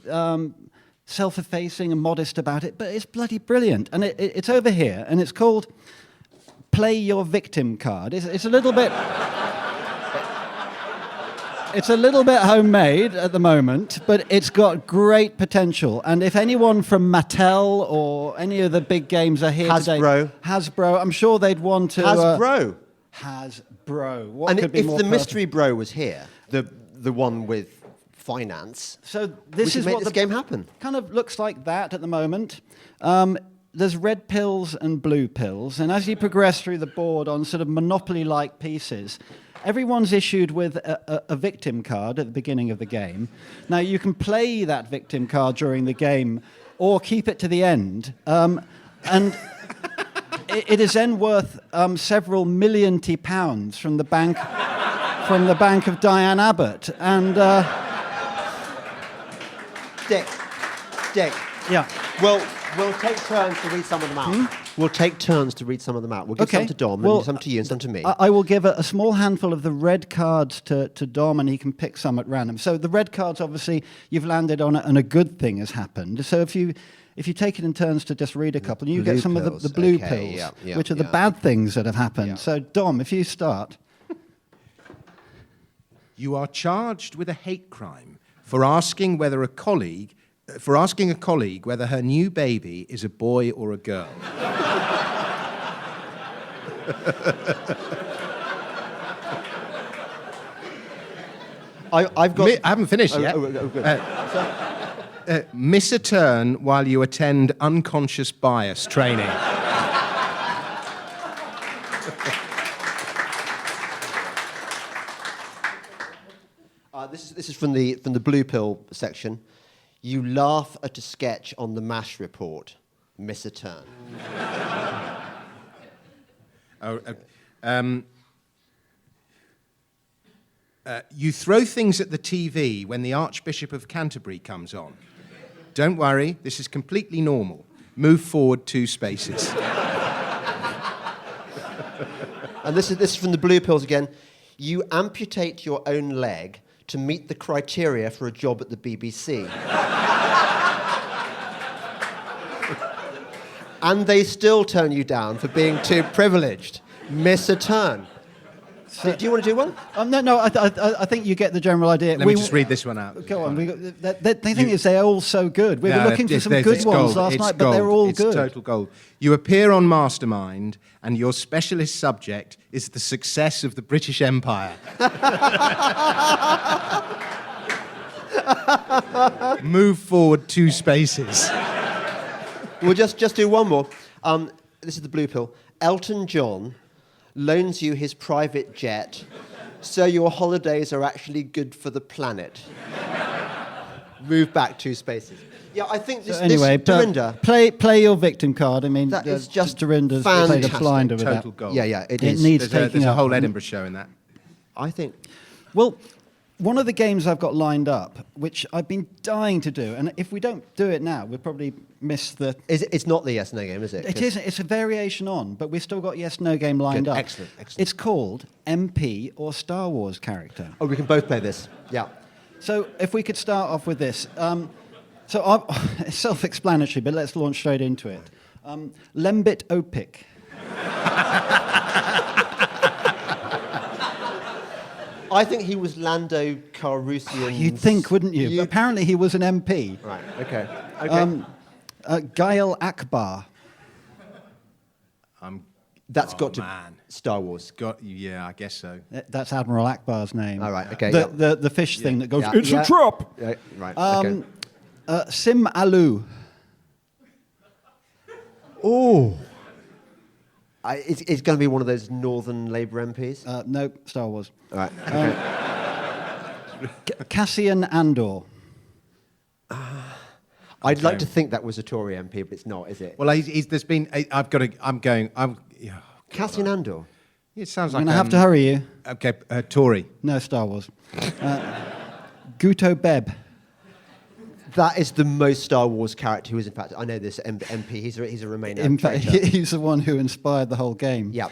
self-effacing and modest about it, but it's bloody brilliant. And it's over here, and it's called Play Your Victim Card. It's a little bit... It's a little bit homemade at the moment, but it's got great potential. And if anyone from Mattel or any of the big games are here today... Hasbro, I'm sure they'd want to... Hasbro. What And could be if more the perfect? mystery bro was here, the one with finance, So we this could is make what this the game happen. kind of looks like that at the moment. There's red pills and blue pills, and as you progress through the board on sort of Monopoly-like pieces, everyone's issued with a victim card at the beginning of the game. Now, you can play that victim card during the game or keep it to the end, and it is then worth several million-ty pounds from the bank of Diane Abbott. And Dick. yeah. Well, we'll take turns to read some of them out. We'll take turns to read some of them out. We'll give some to Dom, and some to you, and some to me. I will give a small handful of the red cards to Dom, and he can pick some at random. So the red cards, obviously, you've landed on it, and a good thing has happened. So if you take it in turns to just read a couple, and you get some pills. of the blue Okay, pills, yeah, which are the yeah. bad things that have happened. Yeah. So Dom, if you start. You are charged with a hate crime for asking a colleague whether her new baby is a boy or a girl. I've got... I haven't finished yet. Good. Miss a turn while you attend unconscious bias training. This is from the blue pill section. You laugh at a sketch on the MASH report. Miss a turn. You throw things at the TV when the Archbishop of Canterbury comes on. Don't worry, this is completely normal. Move forward 2 spaces. And this is from the blue pills again. You amputate your own leg to meet the criteria for a job at the BBC. And they still turn you down for being too privileged. Miss a turn. Do you want to do one? No, I think you get the general idea. Let me just read this one out. Go on. The thing is, they're all so good. We were looking for some good it's ones gold. last It's night, but gold. they're all it's good. Total gold. You appear on Mastermind, and your specialist subject is the success of the British Empire. Move forward 2 spaces. We'll just do one more. This is the blue pill. Elton John loans you his private jet, so your holidays are actually good for the planet. Move back 2 spaces. Yeah, I think this, Anyway, this Dorinda... play your victim card. I mean, That is just Dorinda's played a fantastic. blinder with Total that. gold. Yeah, it It is. needs There's taking a up. whole Edinburgh show in that. I think... Well, One of the games I've got lined up, which I've been dying to do, and if we don't do it now, we'll probably miss the... It's not the yes/no game, is it? It isn't. It's a variation on, but we've still got yes/no game lined up. Excellent. It's called MP or Star Wars character. Oh, we can both play this. Yeah. So if we could start off with this. It's self-explanatory, but let's launch straight into it. Lembit Opik. I think he was Lando Calrissian's... You'd think, wouldn't you? But apparently he was an MP. Right, okay. Gail Akbar. That's got to man. Star Wars. Yeah, I guess so. That's Admiral Akbar's name. All right, okay. The fish thing that goes, Yeah, it's a trap! Yeah, right, okay. Sim Alu. Oh. It's going to be one of those Northern Labour MPs? No, Star Wars. All right, okay. Cassian Andor. I'd like to think that was a Tory MP, but it's not, is it? Well, there's been. Yeah. Cassian Andor. It sounds I'm like. going to have to hurry you. Okay, Tory. No, Star Wars. Guto Beb. That is the most Star Wars character who is, in fact, I know this MP, he's a Remainer In fact, character. he's the one who inspired the whole game. Yeah.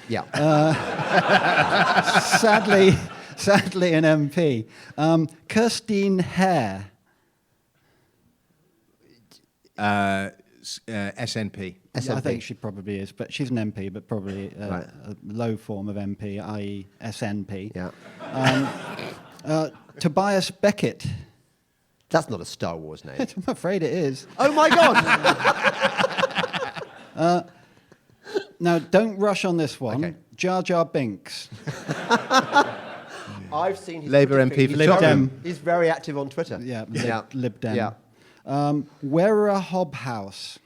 Sadly, an MP. Kirstine Hare. SNP. SNP. I think she probably is, but she's an MP, but probably Right. a low form of MP, i.e. SNP. Yeah. Tobias Beckett. That's not a Star Wars name. I'm afraid it is. Oh my God! Now, don't rush on this one. Okay. Jar Jar Binks. I've seen his Labour Twitter MP feed. for Lib Tottenham. Dem. He's very active on Twitter. Yeah, Yeah. Lib Dem. Yeah. Wera Hobhouse.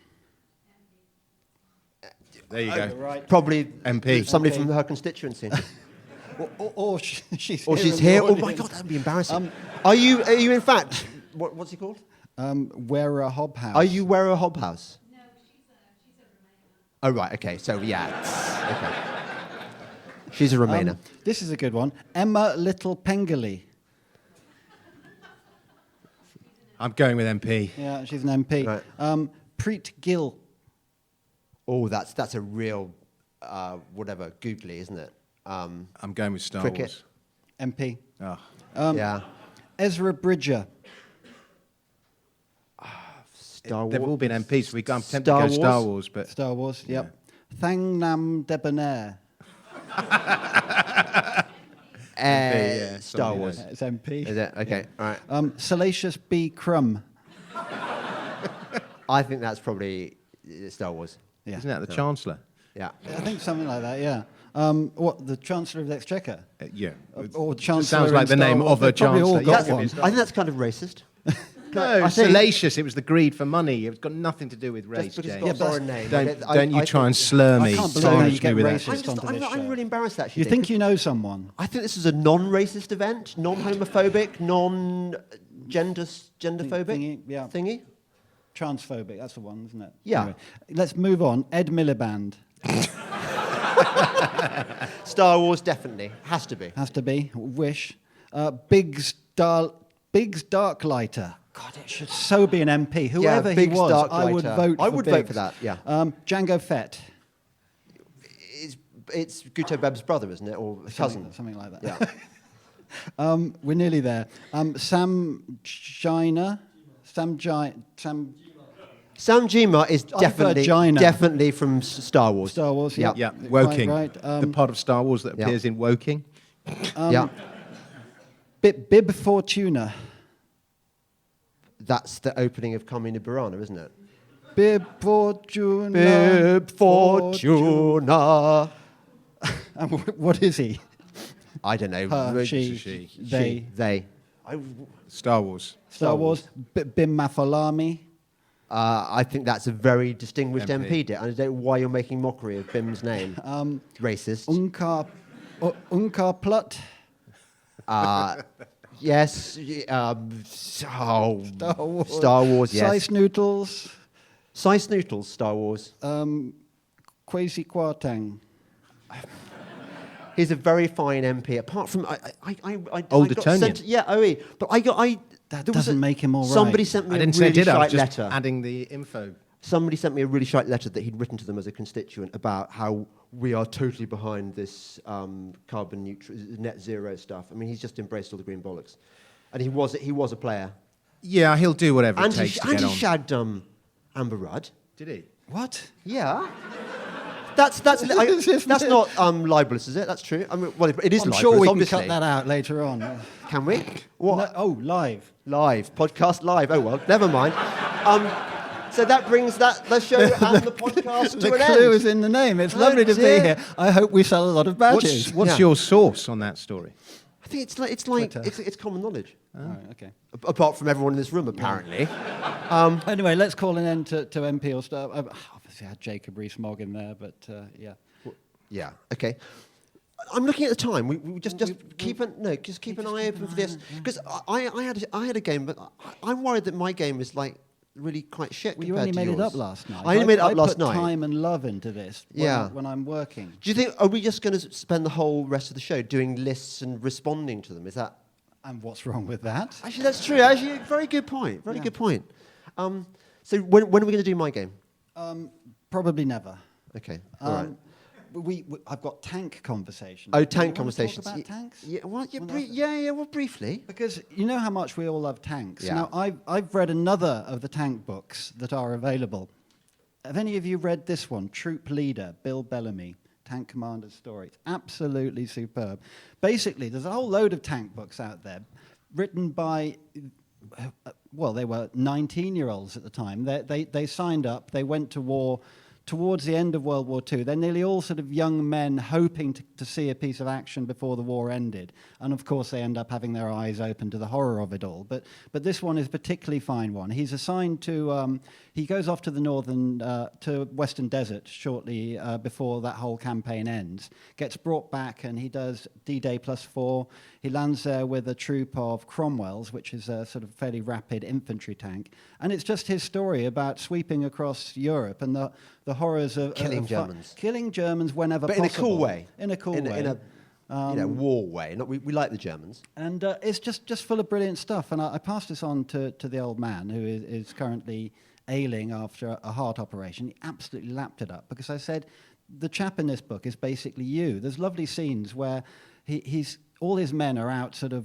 There you go. Right. Probably MP. somebody MP. from her constituency. Or she's Or here. she's in the here. Oh my audience. God, that would be embarrassing. Are you in fact, what's he called? Wera Hobhouse. Are you Wera Hobhouse? No, she's a Remainer. Oh, right, okay, so yeah. Okay. She's a Remainer. This is a good one. Emma Little Pengelly. I'm going with MP. Yeah, she's an MP. Right. Preet Gill. Oh, that's a real, googly, isn't it? I'm going with Star Cricket. Wars. MP. Oh. Yeah. Ezra Bridger. Star They've Wars. all been MPs. I'm tempted Star to go Wars? Star Wars, but Star Wars, yep. Thang Nam Debonair. yeah, Star somebody Wars. knows. It's MP. Is it? Okay, all right. Salacious B. Crumb. I think that's probably Star Wars. Yeah. Isn't that the Chancellor? Yeah. I think something like that, yeah. What, the Chancellor of the Exchequer? Yeah. Or It Chancellor sounds like in the Star name Wars. of a They've probably all Chancellor. got Yeah, one. I think that's kind of racist. No, I think- salacious. It was the greed for money. It's got nothing to do with race, because it's James. got a foreign name. Don't you try and slur me. I can't believe Tarnish you get me with that. racist onto this I'm show. really embarrassed, actually. You Dick. think you know someone? I think this is a non-racist event, non-homophobic, non-genderphobic Thingy, yeah. thingy. Transphobic, that's the one, isn't it? Yeah. Anyway, let's move on. Ed Miliband. Star Wars, definitely. Has to be. Has to be. Wish. Biggs Darklighter. God, it should so be an MP. Whoever he Biggs was, I would Darklighter. vote for I would vote Biggs. for that, yeah. Django Fett. It's Guto Beb's brother, isn't it? Or cousin? Something like that. Yeah. We're nearly there. Sam Gina. Sam Jima is I prefer definitely Gina. from Star Wars. Star Wars, yeah. Yeah, Quite Woking. right. The part of Star Wars that yeah. appears in Woking. Yeah. Bib Fortuna. That's the opening of Carmina Burana, isn't it? Bib Fortuna. Bib Fortuna. And what is he? I don't know. Her, she, she, they. Star Wars. Star Wars. Bim Mafalami. I think that's a very distinguished MP. MP. Dick. I don't know why you're making mockery of Bim's name. Racist. Unkar Plut. Yes. Star Wars. Star Wars, yes. Sice Noodles. Sice Noodles, Star Wars. Kwasi Kwarteng. He's a very fine MP. Apart from, Older got Tonian. sent, yeah, OE. But That there was doesn't make him all right. Somebody sent me I a didn't say really did I was shite just letter. adding the info. Somebody sent me a really shite letter that he'd written to them as a constituent about how we are totally behind this carbon neutral, net zero stuff. I mean, he's just embraced all the green bollocks, and he was a player. Yeah, he'll do whatever And it takes to he get on. shagged Amber Rudd. Did he? What? Yeah. That's not libelous, is it? That's true. I mean, well, it is I'm libelous, sure we obviously. can cut that out later on. Can we? What? No, oh, live. Live. Podcast live. Oh, well, never mind. So that brings the show and the podcast to The an clue end. is in the name. It's Oh, lovely to dear. be here. I hope we sell a lot of badges. What's Yeah. your source on that story? I think it's common knowledge. All right, okay. Apart from everyone in this room, apparently. Anyway, let's call an end to MP or stuff. Obviously, I had Jacob Rees-Mogg in there, but yeah. Yeah. Okay. I'm looking at the time. We just keep an eye open for this because I had a game, but I'm worried that my game is like really quite shit. Well, you compared only to made it yours. up last night. I only made it up last put night. time and love into this Yeah. when I'm working. Do you think, are we just going to spend the whole rest of the show doing lists and responding to them? Is that... And what's wrong with that? Actually, that's true. Actually, very good point. Very good point. So when are we going to do my game? Probably never. Okay, all right. I've got tank conversations. Oh, Do you tank wanna conversations. Talk about tanks? Yeah, well, yeah, Well, well, briefly. Because you know how much we all love tanks. Yeah. Now, I've read another of the tank books that are available. Have any of you read this one, Troop Leader, Bill Bellamy, Tank Commander's Story? It's absolutely superb. Basically, there's a whole load of tank books out there written by, well, they were 19-year-olds at the time. They signed up, they went to war towards the end of World War II. They're nearly all sort of young men hoping to see a piece of action before the war ended. And of course, they end up having their eyes open to the horror of it all. But this one is a particularly fine one. He's assigned to, he goes off to the northern, to Western Desert shortly before that whole campaign ends, gets brought back, and he does D-Day +4. He lands there with a troop of Cromwells, which is a sort of fairly rapid infantry tank. And it's just his story about sweeping across Europe and the horrors of Killing Germans. Killing Germans whenever But possible. in a cool way. In a cool way. In a war way. We like the Germans. And it's just full of brilliant stuff. And I passed this on to the old man, who is currently ailing after a heart operation. He absolutely lapped it up because I said, the chap in this book is basically you. There's lovely scenes where he's all his men are out sort of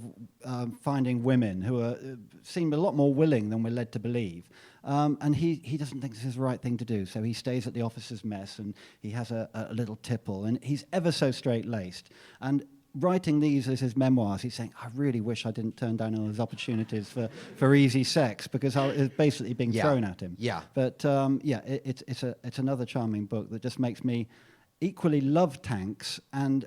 finding women who seem a lot more willing than we're led to believe. And he doesn't think this is the right thing to do, so he stays at the officers' mess and he has a little tipple, and he's ever so straight-laced. And writing these as his memoirs, he's saying, I really wish I didn't turn down all those opportunities for easy sex, because it's basically being thrown at him. Yeah. But it's another charming book that just makes me equally love tanks and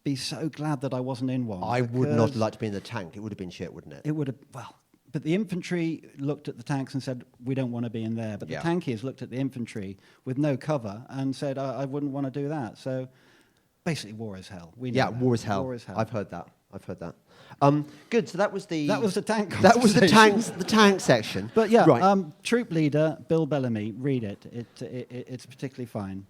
be so glad that I wasn't in one. I would not have liked to be in the tank. It would have been shit, wouldn't it? It would have, well, but the infantry looked at the tanks and said, we don't want to be in there. But the tankiers looked at the infantry with no cover and said, I wouldn't want to do that. So basically, war is hell. We know that. War is hell. War is hell. I've heard that. Good. So that was the tank. That was the conversation. tank section. But yeah, right. Troop Leader, Bill Bellamy. Read it. It's particularly fine.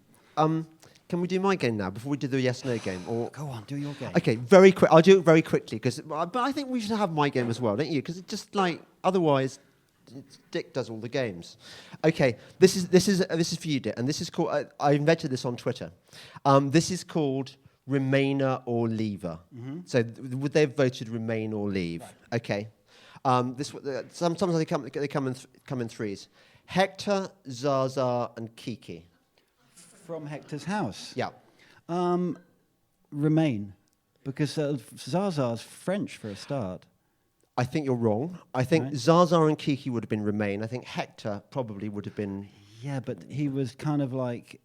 Can we do my game now before we do the yes/no game? Or Go on, do your game. okay, very quick. I'll do it very quickly but I think we should have my game as well, don't you? Because it's just like otherwise, Dick does all the games. Okay, this is for you, Dick, and this is called. I invented this on Twitter. This is called Remainer or Leaver. Mm-hmm. So would they have voted Remain or Leave? Right. Okay. Sometimes they come in threes. Hector, Zaza, and Kiki. From Hector's house. Yeah. Remain, because Zaza's French for a start. I think you're wrong. I think Right. Zaza and Kiki would have been Remain. I think Hector probably would have been... Yeah, but he was kind of like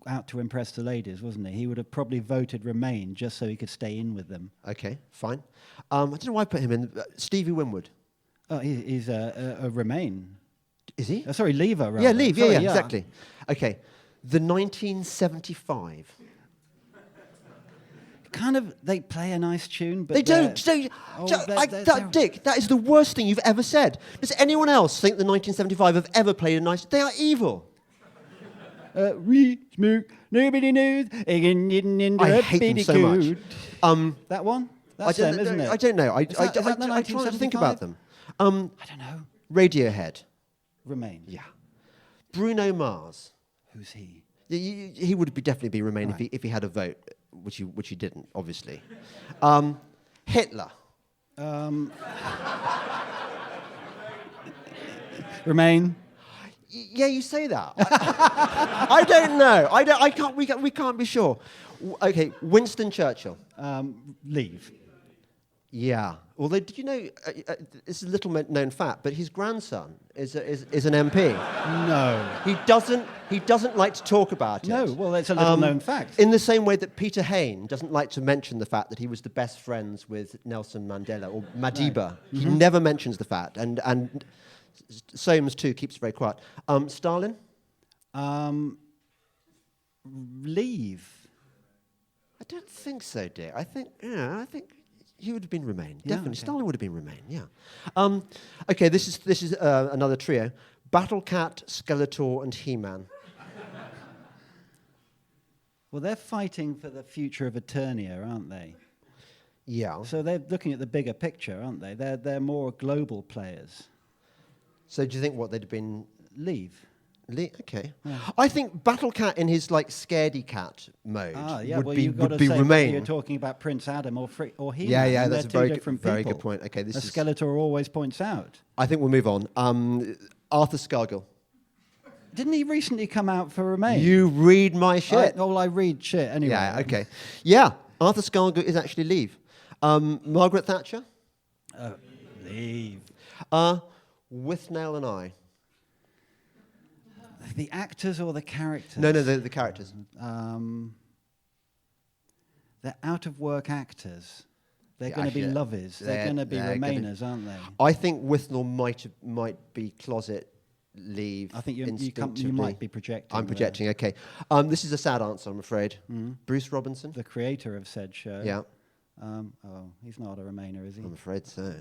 out to impress the ladies, wasn't he? He would have probably voted Remain just so he could stay in with them. Okay, fine. I don't know why I put him in. Stevie Winwood. Oh, he's a Remain. Is he? Sorry, Leaver, rather. Yeah, Leave. Sorry, Yeah, exactly. Okay. The 1975. Kind of, they play a nice tune, but They don't. Dick, that is the worst thing you've ever said. Does anyone else think the 1975 have ever played a nice... They are evil. We smoke, nobody knows. I hate them so much. That one? That's them, isn't it? I don't know. I Is that the try to think 1975? about them. I don't know. Radiohead. Remain. Yeah. Bruno Mars. Who's he? He would definitely be Remain Right. if he had a vote, which he didn't, obviously. Hitler. Remain. Yeah, you say that. I don't know. I can't. We can't be sure. Okay, Winston Churchill. Leave. Yeah. Although, did you know? It's a little known fact, but his grandson is an MP. No. He doesn't like to talk about it. No, well, it's a little known fact. In the same way that Peter Hain doesn't like to mention the fact that he was the best friends with Nelson Mandela or Madiba. Right. He never mentions the fact, and Soames too keeps very quiet. Stalin. Leave. I don't think so, Dick. I think he would have been Remain. Yeah, Definitely, okay. Stalin would have been Remain. Yeah. Okay, this is another trio: Battlecat, Skeletor, and He-Man. Well, they're fighting for the future of Eternia, aren't they? Yeah. So they're looking at the bigger picture, aren't they? They're more global players. So do you think what they'd have been? Leave. Okay. Yeah. I think Battlecat in his scaredy cat mode you've got would to be say whether Remain. you're talking about Prince Adam or He-Man. Yeah, and that's a they're very two good, different very people. good point. Okay, this As is. Skeletor always points out. I think we'll move on. Arthur Scargill. Didn't he recently come out for Remain? You read my shit. I read shit anyway. Yeah. Okay. Yeah. Arthur Scargill is actually Leave. Margaret Thatcher. Leave. Withnail and I. The actors or the characters? No, the characters. They're out-of-work actors. They're Yeah, going to be actually, lovies. They're going to be they're gonna- Remainers, aren't they? I think Withnail might be closet Leave. I think you instinctively. might be projecting. I'm projecting. Okay. This is a sad answer, I'm afraid. Bruce Robinson. The creator of said show. Yeah. He's not a Remainer, is he? I'm afraid so.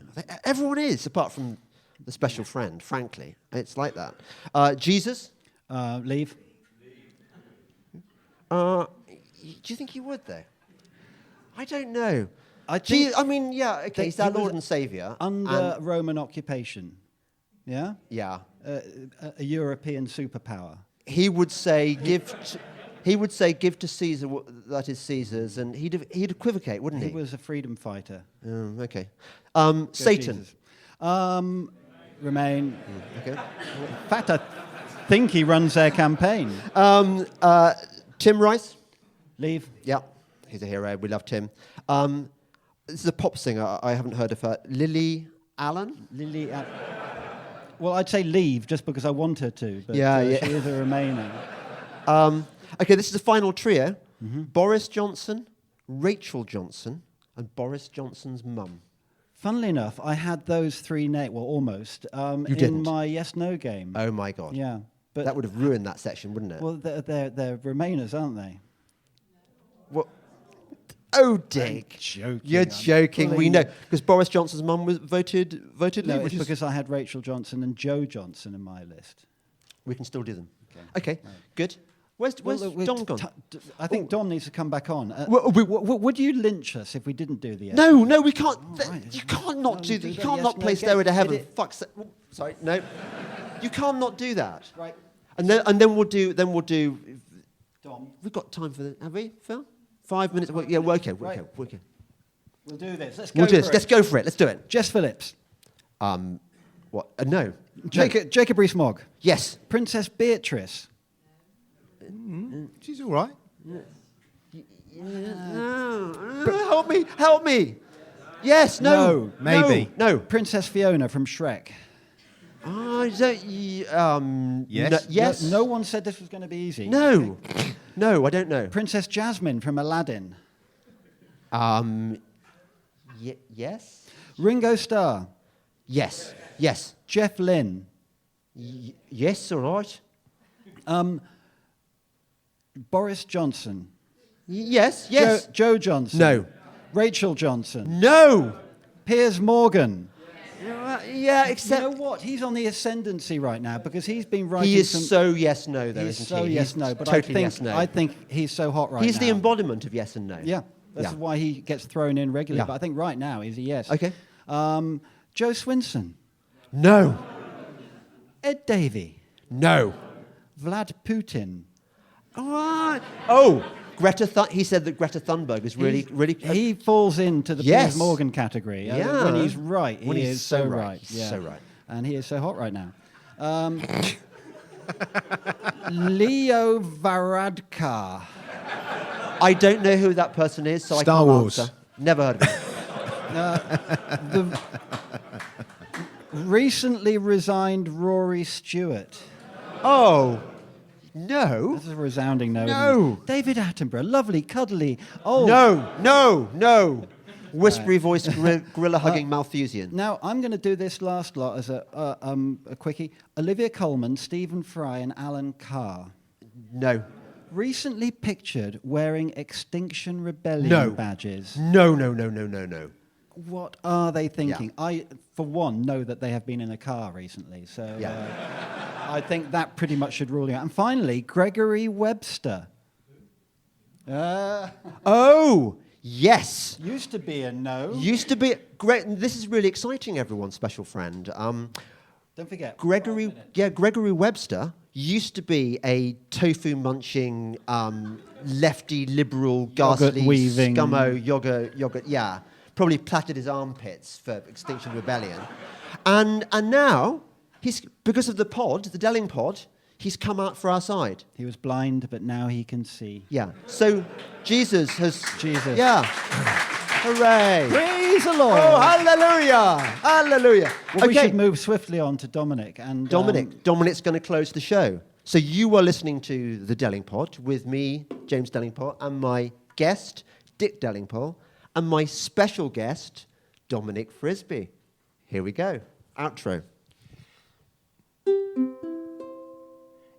Everyone is, apart from the special friend. Frankly, it's like that. Jesus. Leave. Do you think he would though? I don't know. I think Okay, that he's our he was Lord and Saviour. under Roman occupation. Yeah. Yeah. A European superpower. He would say, give to Caesar that is Caesar's, and he'd equivocate, wouldn't he? He was a freedom fighter. Okay. Go Satan. Jesus. Remain. Okay. In fact, I think he runs their campaign. Tim Rice. Leave. Yeah, he's a hero. We love Tim. This is a pop singer. I haven't heard of her. Lily Allen. Lily. Well, I'd say leave just because I want her to. But Yeah. she is a Remainer. Okay, this is the final trio. Boris Johnson, Rachel Johnson, and Boris Johnson's mum. Funnily enough, I had those three names, well, almost, in didn't? my yes/no game. Oh my God. Yeah, but That would have ruined that section, wouldn't it? well, they're Remainers, aren't they? What? Oh, Dick. joking. You're I'm joking. We pulling know it. because Boris Johnson's mum was voted No, Leave, which it's is because I had Rachel Johnson and Joe Johnson in my list. we can still do them. Okay. Okay, good. Where's Dom gone? I think Dom needs to come back on. Would you lynch us if we didn't do the No, we can't. right. You can't not No, do do that. You that, can't yes, not no, play get- Stairway to get Heaven. it. Fuck's sake. Oh, sorry, no. You can't not do that. Right. And then we'll do. Dom, We've got time for the. Have we, Phil? 5 minutes. Well, yeah. Well, okay. Right. Okay. we'll do this. Let's We'll go do this. for Let's it. go for it. Let's do it. Jess Phillips, What? No. Jacob Rees-Mogg, Yes. Princess Beatrice. She's all right. Help me. Yes. No. Maybe. No. Princess Fiona from Shrek. Yes. Yes. No one said this was going to be easy. No. No. I don't know. Princess Jasmine from Aladdin. Yes. Ringo Starr. Yes. Yes. Jeff Lynne. Yes. All right. Boris Johnson. Yes. Yes. Joe Johnson. No. Rachel Johnson. No. Piers Morgan. Yeah, except You know what? He's on the ascendancy right now because he's been writing. he is so yes no though, He's isn't so he? yes He's no, but totally yes no. I think he's so hot right now. He's the embodiment of yes and no. Yeah, that's Yeah. why he gets thrown in regularly. Yeah. But I think right now he's a yes. Okay. Joe Swinson, No. Ed Davey, No. Vlad Putin. Oh, he said that Greta Thunberg is really. He falls into the Yes. Piers Morgan category. Yeah. When he's right, When he he's is so so right. right. He's Yeah. so right. And he is so hot right now. Leo Varadkar. I don't know who that person is, so I Star can't Wars. answer. Never heard of him. The recently resigned Rory Stewart. Oh, no. That's a resounding no. isn't No. it? David Attenborough, lovely, cuddly. Oh, No. Whispery voiced, gorilla hugging Malthusian. Now, I'm going to do this last lot as a quickie. Olivia Colman, Stephen Fry, and Alan Carr. No. Recently pictured wearing Extinction Rebellion badges. No. What are they thinking? I, for one, know that they have been in a car recently, so I think that pretty much should rule you out. And finally, Gregory Webster. Oh, yes. Used to be a no. Used to be great. This is really exciting, everyone, special friend. Don't forget. Gregory Webster used to be a tofu-munching, lefty, liberal, ghastly, Yogurt-weaving. scummo, yogurt, yeah. Probably plaited his armpits for Extinction Rebellion. And now, because of the Delingpod, he's come out for our side. He was blind, but now he can see. Yeah. So Jesus has... Jesus. Yeah. Hooray. Praise the Lord. Oh, hallelujah. Hallelujah. Well, we should move swiftly on to Dominic. And Dominic's going to close the show. So you are listening to the Delingpod with me, James Delingpole, and my guest, Dick Delingpole, and my special guest, Dominic Frisby. Here we go. Outro.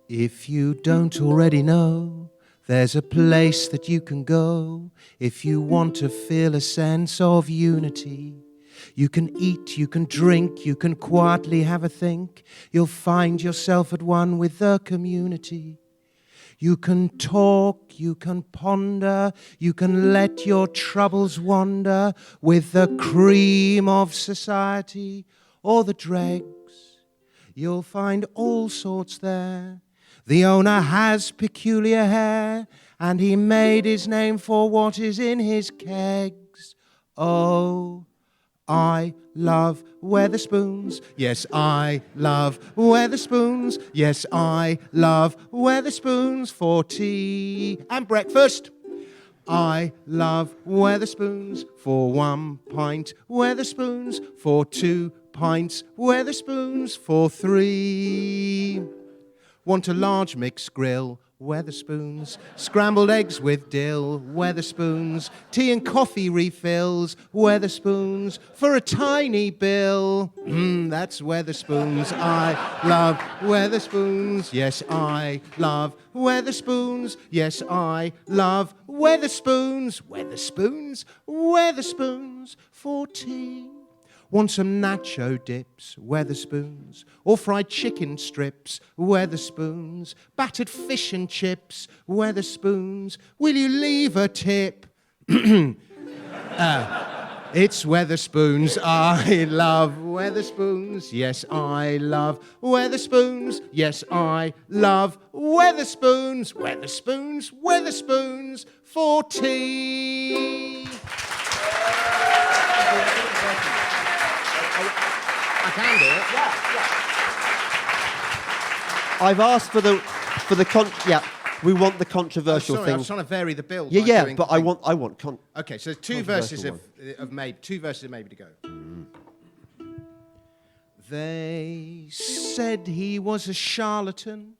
If you don't already know, there's a place that you can go if you want to feel a sense of unity. You can eat, you can drink, you can quietly have a think. You'll find yourself at one with the community. You can talk, you can ponder, you can let your troubles wander with the cream of society or the dregs. You'll find all sorts there. The owner has peculiar hair, and he made his name for what is in his kegs. Oh, I love Weatherspoons. Yes, I love Weatherspoons. Yes, I love Weatherspoons for tea and breakfast. I love Weatherspoons for 1 pint, Weatherspoons for 2 pints, Weatherspoons for 3. Want a large mixed grill? Weatherspoons. Scrambled eggs with dill? Weatherspoons. Tea and coffee refills? Weatherspoons. For a tiny bill? That's Weatherspoons. I love Weatherspoons. Yes, I love Weatherspoons. Yes, I love Weatherspoons. Weatherspoons. Weatherspoons for tea. Want some nacho dips, Weatherspoons, or fried chicken strips, Weatherspoons, battered fish and chips, Weatherspoons. Will you leave a tip? It's Weatherspoons. I love Weatherspoons. Yes, I love Weatherspoons. Yes, I love Weatherspoons. Weatherspoons, Weatherspoons for tea. I can do it. I've asked for the we want the controversial Sorry, I thing. was trying to vary the build. Yeah, by yeah, doing but I want Okay, so two controversial verses have made to go. They said he was a charlatan.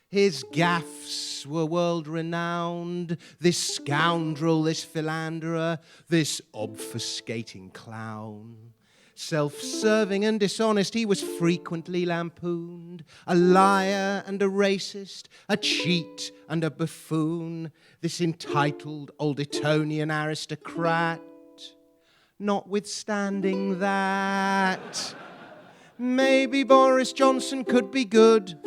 His gaffes were world-renowned. This scoundrel, this philanderer, this obfuscating clown. Self-serving and dishonest, he was frequently lampooned. A liar and a racist, a cheat and a buffoon. This entitled old Etonian aristocrat. Notwithstanding that, Maybe Boris Johnson could be good.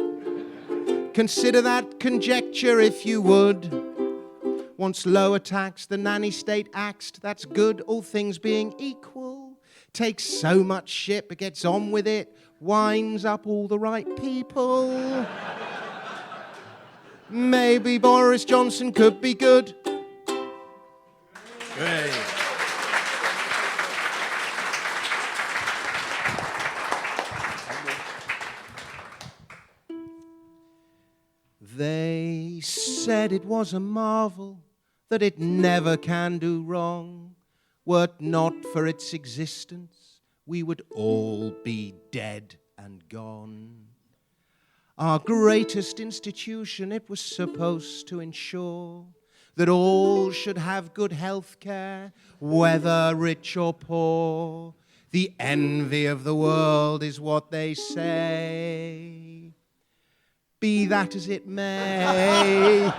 Consider that conjecture if you would. Wants lower tax, the nanny state axed. That's good, all things being equal. Takes so much shit but gets on with it. Winds up all the right people. Maybe Boris Johnson could be good. Great. They said it was a marvel, that it never can do wrong. Were it not for its existence, we would all be dead and gone. Our greatest institution, it was supposed to ensure that all should have good health care, whether rich or poor. The envy of the world is what they say. Be that as it may.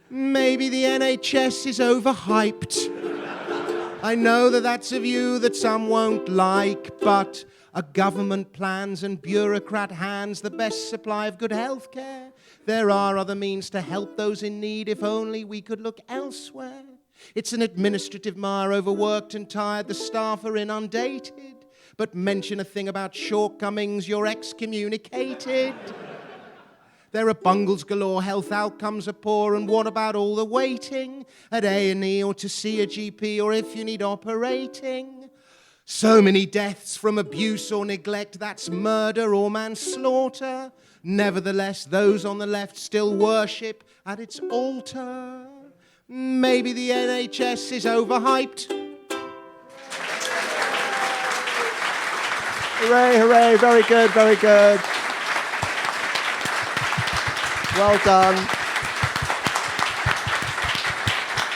Maybe the NHS is overhyped. I know that that's a view that some won't like, but a government plans and bureaucrat hands the best supply of good health care. There are other means to help those in need if only we could look elsewhere. It's an administrative mire, overworked and tired, the staff are inundated. But mention a thing about shortcomings, you're excommunicated. There are bungles galore, health outcomes are poor, and what about all the waiting at A&E or to see a GP, or if you need operating? So many deaths from abuse or neglect, that's murder or manslaughter. Nevertheless, those on the left still worship at its altar. Maybe the NHS is overhyped. Hooray, hooray, very good, very good. Well done.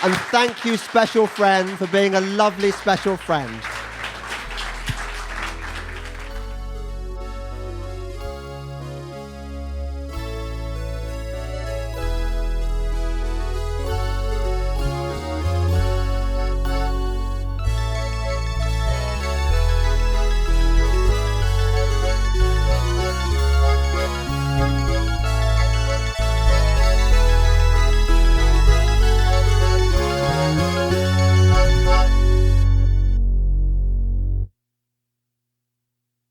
And thank you, special friend, for being a lovely special friend.